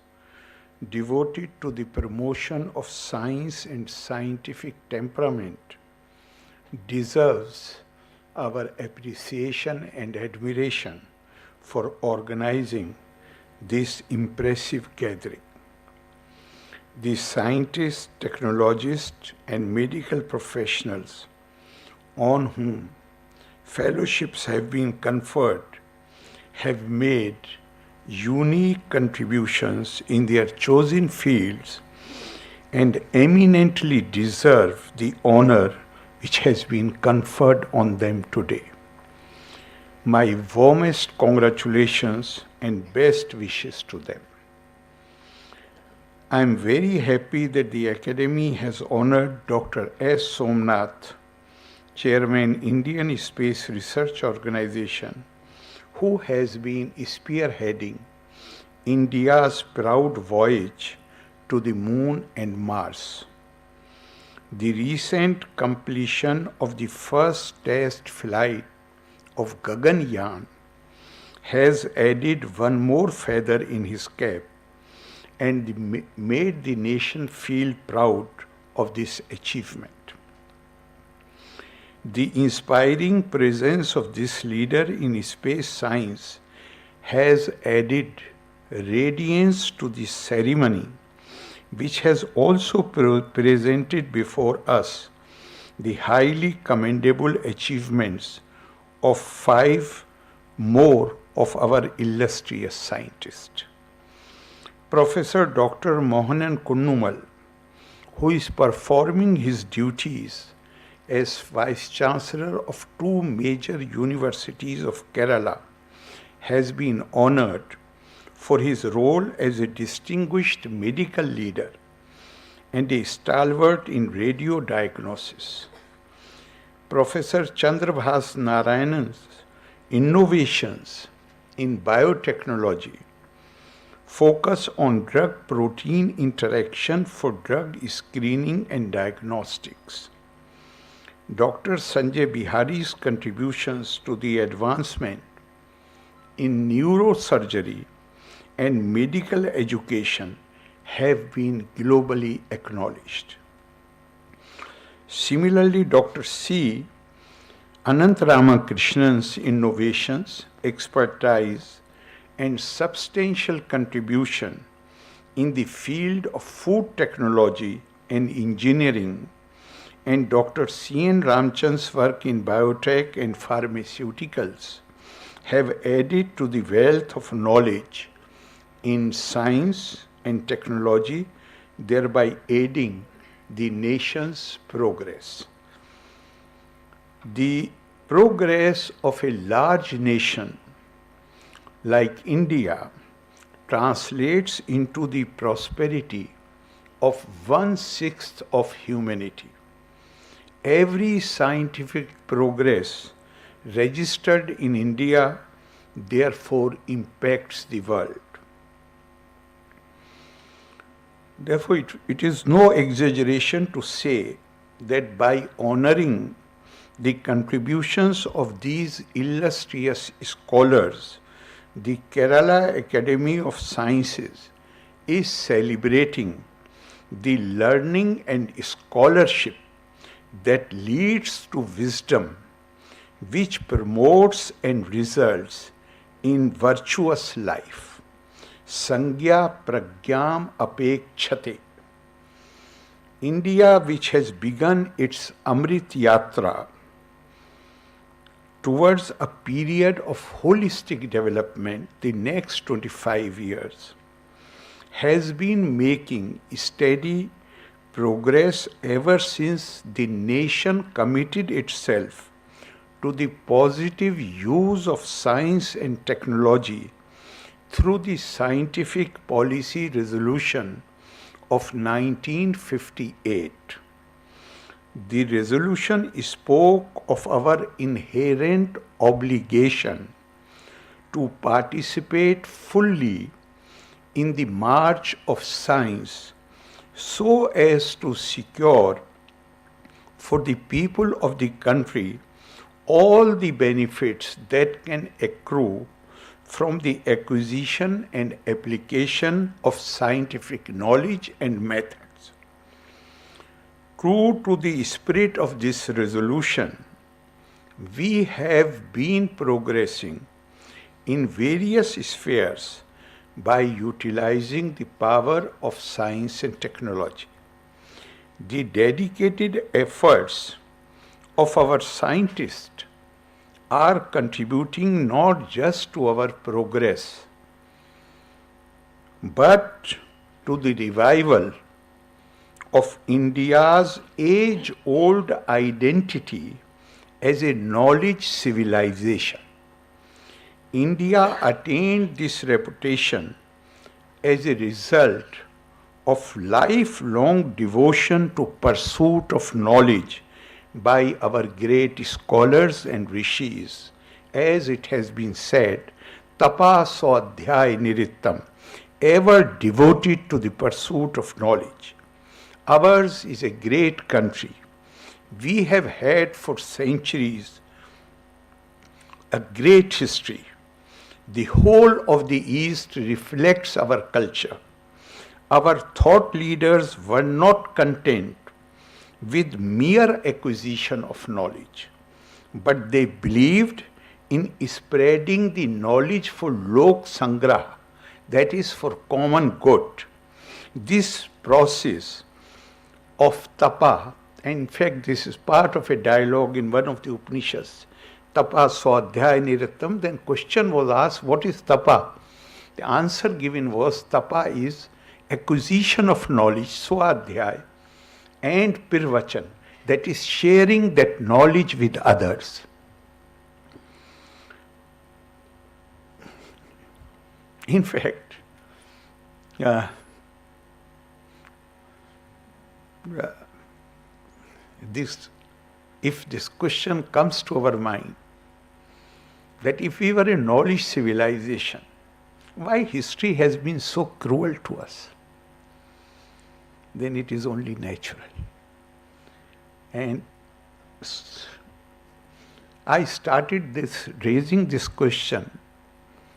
devoted to the promotion of science and scientific temperament, deserves our appreciation and admiration for organizing this impressive gathering. The scientists, technologists, and medical professionals on whom fellowships have been conferred have made unique contributions in their chosen fields and eminently deserve the honor which has been conferred on them today. My warmest congratulations and best wishes to them. I am very happy that the Academy has honored Dr. S. Somnath Chairman, Indian Space Research Organization, who has been spearheading India's proud voyage to the Moon and Mars. The recent completion of the first test flight of Gaganyaan has added one more feather in his cap and made the nation feel proud of this achievement. The inspiring presence of this leader in space science has added radiance to the ceremony, which has also presented before us the highly commendable achievements of 5 more of our illustrious scientists. Professor Dr. Mohanan Kunnumal, who is performing his duties as Vice Chancellor of 2 major universities of Kerala, has been honored for his role as a distinguished medical leader and a stalwart in radio diagnosis. Professor Chandrabhas Narayanan's innovations in biotechnology focus on drug-protein interaction for drug screening and diagnostics. Dr. Sanjay Bihari's contributions to the advancement in neurosurgery and medical education have been globally acknowledged. Similarly, Dr. C. Anantaramakrishnan's innovations, expertise, and substantial contribution in the field of food technology and engineering, and Dr. C.N. Ramchand's work in biotech and pharmaceuticals have added to the wealth of knowledge in science and technology, thereby aiding the nation's progress. The progress of a large nation like India translates into the prosperity of 1/6 of humanity. Every scientific progress registered in India therefore impacts the world. Therefore, it is no exaggeration to say that by honoring the contributions of these illustrious scholars, the Kerala Academy of Sciences is celebrating the learning and scholarship that leads to wisdom, which promotes and results in virtuous life. Sangya pragyam apekshate. India, which has begun its Amrit Yatra towards a period of holistic development, the next 25 years, has been making steady progress ever since the nation committed itself to the positive use of science and technology through the Scientific Policy Resolution of 1958. The resolution spoke of our inherent obligation to participate fully in the march of science so as to secure for the people of the country all the benefits that can accrue from the acquisition and application of scientific knowledge and methods. True to the spirit of this resolution, we have been progressing in various spheres by utilizing the power of science and technology. The dedicated efforts of our scientists are contributing not just to our progress, but to the revival of India's age-old identity as a knowledge civilization. India attained this reputation as a result of lifelong devotion to pursuit of knowledge by our great scholars and rishis. As it has been said, tapa swadhyay nirittam, ever devoted to the pursuit of knowledge. Ours is a great country. We have had for centuries a great history. The whole of the East reflects our culture. Our thought leaders were not content with mere acquisition of knowledge, but they believed in spreading the knowledge for lok sangraha, that is for common good. This process of tapa, and in fact this is part of a dialogue in one of the Upanishads, tapa swadhyay nirittam, then question was asked, what is tapa? The answer given was, tapa is acquisition of knowledge, swadhyay, and pirvachan, that is sharing that knowledge with others. In fact, if this question comes to our mind, that if we were a knowledge civilization, why history has been so cruel to us, then it is only natural. And I started raising this question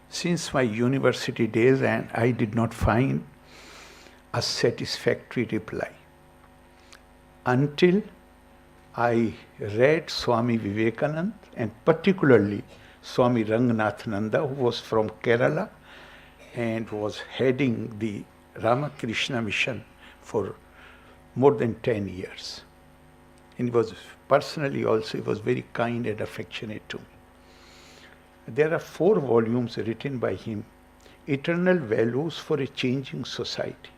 since my university days, and I did not find a satisfactory reply until I read Swami Vivekananda, and particularly Swami Ranganathananda, who was from Kerala and was heading the Ramakrishna mission for more than 10 years. And he was personally also, he was very kind and affectionate to me. There are 4 volumes written by him, Eternal Values for a Changing Society.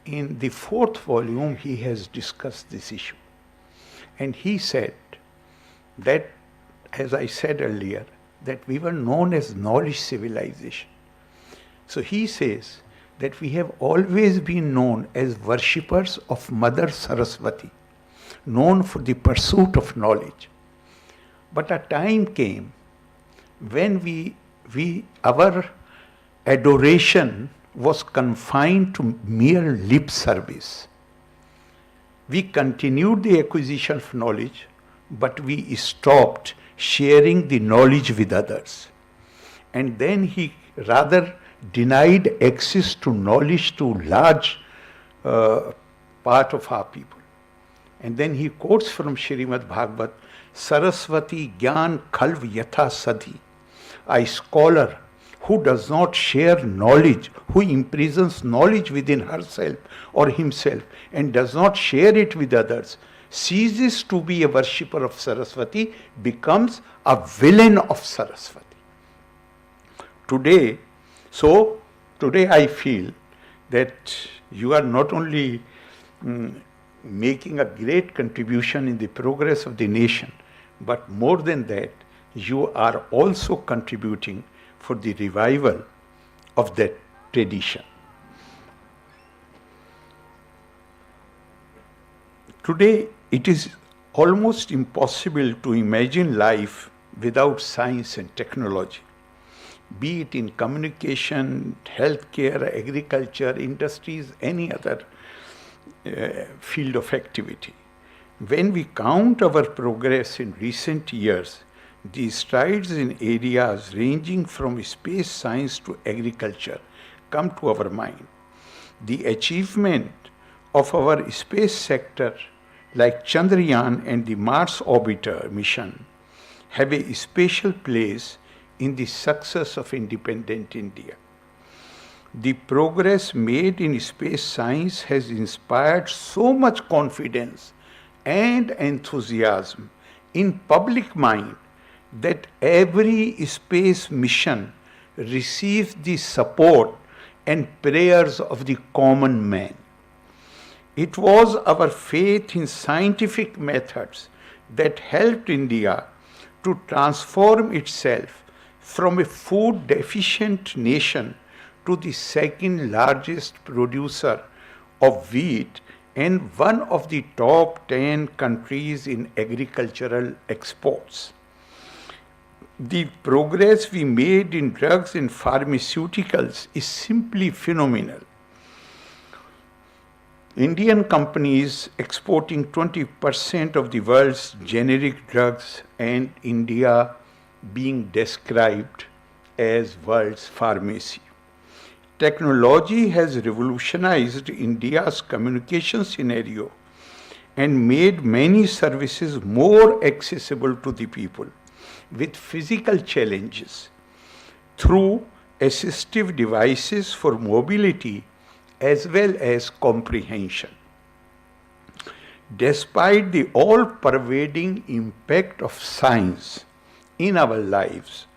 In the 4th volume, he has discussed this issue. And he said that, as I said earlier, that we were known as knowledge civilization. So he says that we have always been known as worshippers of Mother Saraswati, known for the pursuit of knowledge. But a time came when our adoration was confined to mere lip service. We continued the acquisition of knowledge, but we stopped sharing the knowledge with others. And then he rather denied access to knowledge to large part of our people. And then he quotes from Srimad Bhagavad, Saraswati Gyan Khalv Yatha Sadhi, a scholar who does not share knowledge, who imprisons knowledge within herself or himself and does not share it with others, ceases to be a worshipper of Saraswati, becomes a villain of Saraswati. Today I feel that you are not only making a great contribution in the progress of the nation, but more than that, you are also contributing for the revival of that tradition. Today, it is almost impossible to imagine life without science and technology, be it in communication, healthcare, agriculture, industries, any other field of activity. When we count our progress in recent years, the strides in areas ranging from space science to agriculture come to our mind. The achievement of our space sector, like Chandrayaan and the Mars Orbiter mission, have a special place in the success of independent India. The progress made in space science has inspired so much confidence and enthusiasm in public mind that every space mission receives the support and prayers of the common man. It was our faith in scientific methods that helped India to transform itself from a food deficient nation to the second largest producer of wheat and one of the top 10 countries in agricultural exports. The progress we made in drugs and pharmaceuticals is simply phenomenal. Indian companies exporting 20% of the world's generic drugs, and India being described as world's pharmacy. Technology has revolutionized India's communication scenario and made many services more accessible to the people with physical challenges through assistive devices for mobility as well as comprehension. Despite the all-pervading impact of science in our lives,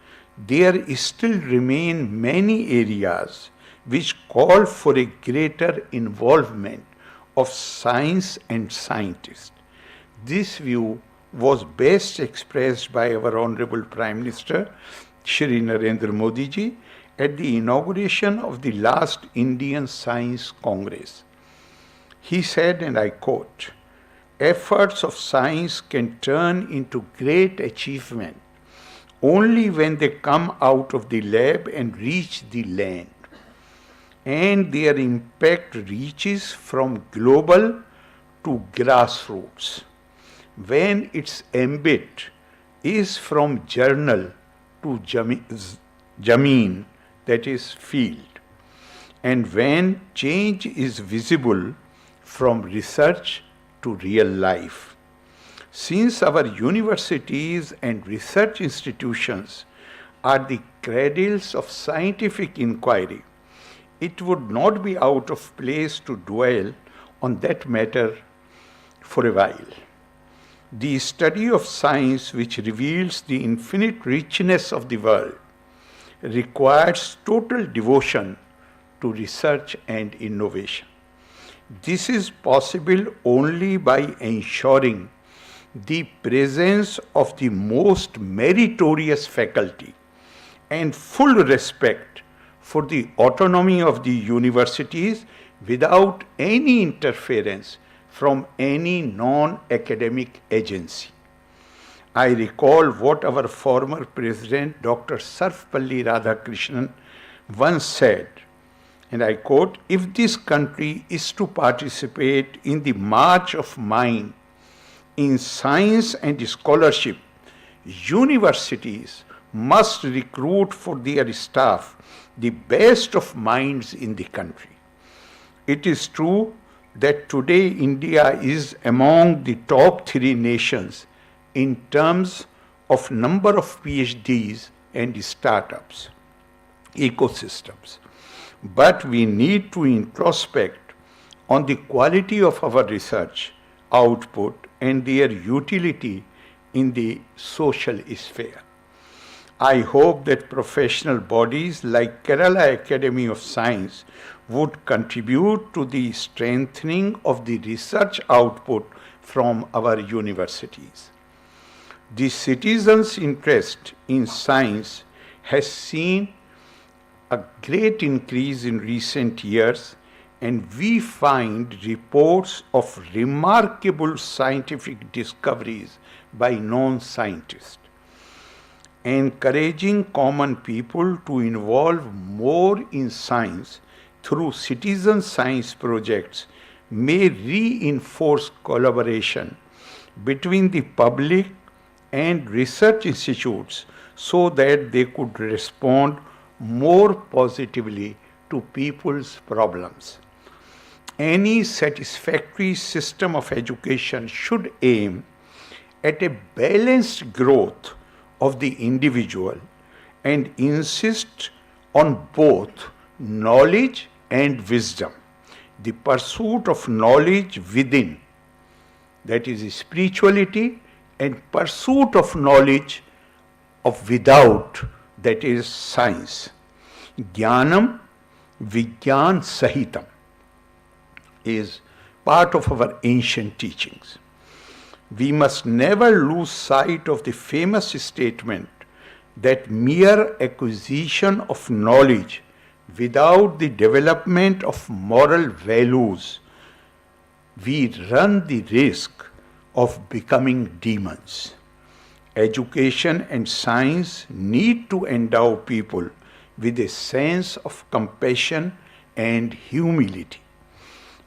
there still remain many areas which call for a greater involvement of science and scientists. This view was best expressed by our Honorable Prime Minister, Shri Narendra Modi ji, at the inauguration of the last Indian Science Congress. He said, and I quote, "Efforts of science can turn into great achievement only when they come out of the lab and reach the land, and their impact reaches from global to grassroots, when its ambit is from journal to jameen, that is field, and when change is visible from research to real life. Since our universities and research institutions are the cradles of scientific inquiry, it would not be out of place to dwell on that matter for a while. The study of science, which reveals the infinite richness of the world, requires total devotion to research and innovation. This is possible only by ensuring the presence of the most meritorious faculty and full respect for the autonomy of the universities without any interference from any non-academic agency. I recall what our former president, Dr. Sarvepalli Radhakrishnan, once said, and I quote, "If this country is to participate in the march of mind in science and scholarship, universities must recruit for their staff the best of minds in the country." It is true that today India is among the top 3 nations in terms of number of PhDs and startups, ecosystems. But we need to introspect on the quality of our research output and their utility in the social sphere. I hope that professional bodies like Kerala Academy of Science would contribute to the strengthening of the research output from our universities. The citizens' interest in science has seen a great increase in recent years, and we find reports of remarkable scientific discoveries by non-scientists. Encouraging common people to involve more in science through citizen science projects may reinforce collaboration between the public and research institutes so that they could respond more positively to people's problems. Any satisfactory system of education should aim at a balanced growth of the individual and insist on both knowledge and wisdom. The pursuit of knowledge within, that is spirituality, and pursuit of knowledge of without, that is science. Jnanam Vigyan Sahitam is part of our ancient teachings. We must never lose sight of the famous statement that mere acquisition of knowledge without the development of moral values we run the risk of becoming demons. Education and science need to endow people with a sense of compassion and humility.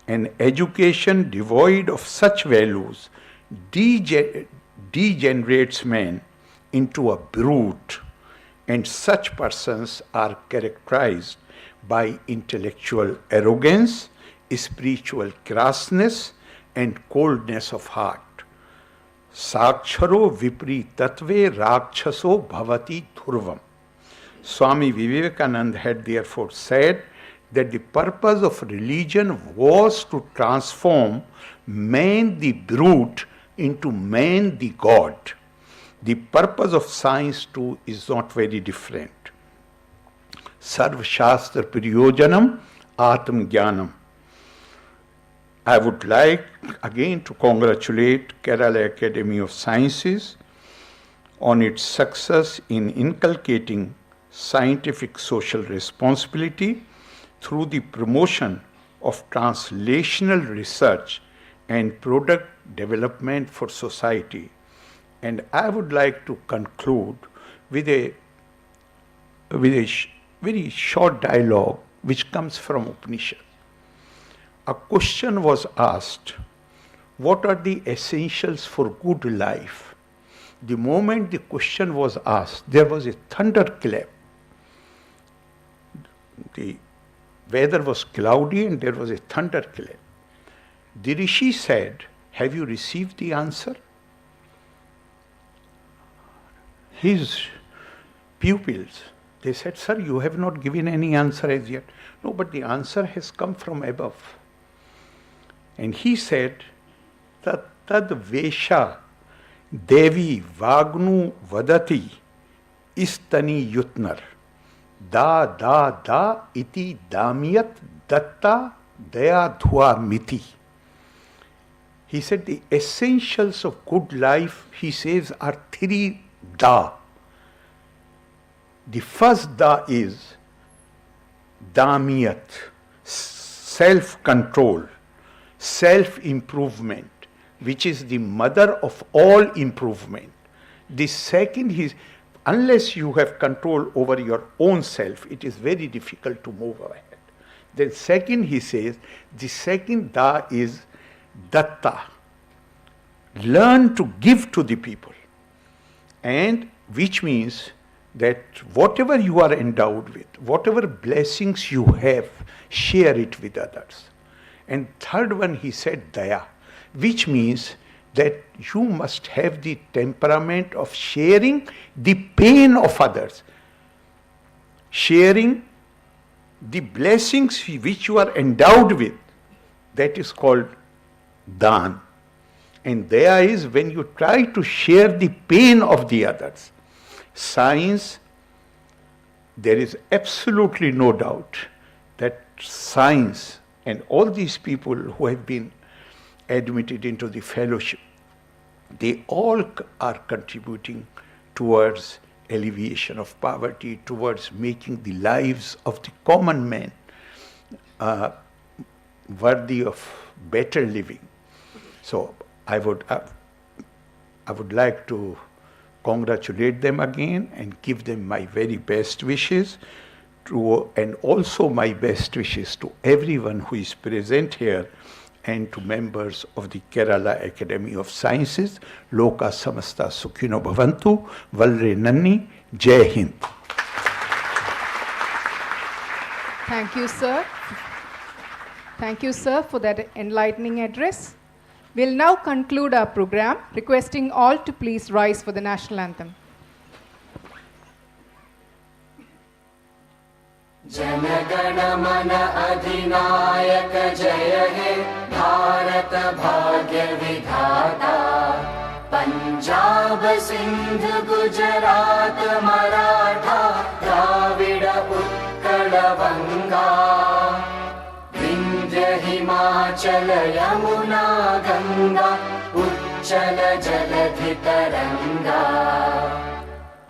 An education devoid of such values degenerates man into a brute, and such persons are characterized by intellectual arrogance, spiritual crassness, and coldness of heart. Saksharo vipri tatve rakshaso bhavati dhurvam. Swami Vivekananda had therefore said that the purpose of religion was to transform man the brute into man the God. The purpose of science too is not very different. Sarva Shastra Priyojanam Atma Jnanam. I would like again to congratulate Kerala Academy of Sciences on its success in inculcating scientific social responsibility through the promotion of translational research and product development for society. And I would like to conclude with a very short dialogue which comes from Upanishad. A question was asked, what are the essentials for good life? The moment the question was asked, there was a thunderclap. The weather was cloudy and there was a thunderclap. The Rishi said, have you received the answer? His pupils, they said, sir, you have not given any answer as yet. No, but the answer has come from above. And he said, tad vesha devi vagnu vadati istani yutnar da iti damiyat datta daya dhua miti. He said the essentials of good life, he says, are three da. The first da is damiyat, self-control, self-improvement, which is the mother of all improvement. The second is, unless you have control over your own self, it is very difficult to move ahead. Then second, he says, the second da is datta. Learn to give to the people. And which means that whatever you are endowed with, whatever blessings you have, share it with others. And third one, he said daya, which means that you must have the temperament of sharing the pain of others, sharing the blessings which you are endowed with. That is called dan. And daya is when you try to share the pain of the others. Science, there is absolutely no doubt that science and all these people who have been admitted into the fellowship, they all are contributing towards alleviation of poverty, towards making the lives of the common man worthy of better living. So I would like to congratulate them again and give them my very best wishes, and also my best wishes to everyone who is present here and to members of the Kerala Academy of Sciences. Loka samasta sukhino bhavantu, valre nanni, jai hind. Thank you, sir. Thank you, sir, for that enlightening address. We'll now conclude our program, requesting all to please rise for the national anthem. Jana Gana मन अधिनायक जय हे भारत भाग्य विधाता पंजाब सिंध गुजरात मराठा द्राविड उत्कल बंगा विंध्य हिमाचल यमुना गंगा उच्चल जलधि तरंगा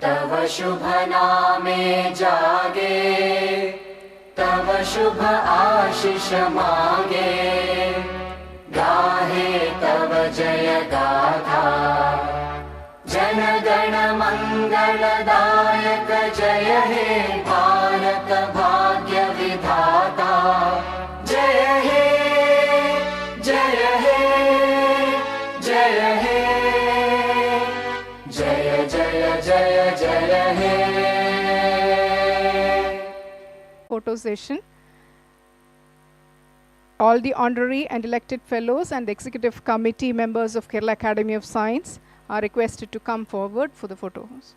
तव शुभ नामे जागे तव शुभ आशीष मांगे गाहे तव जय गाथा जनगण मंगलदायक जय हे भारत भाग्य विधाता जय हे जय हे जय हे जय जय जय जय हे Photo session. All the honorary and elected fellows and the executive committee members of Kerala Academy of Science are requested to come forward for the photos.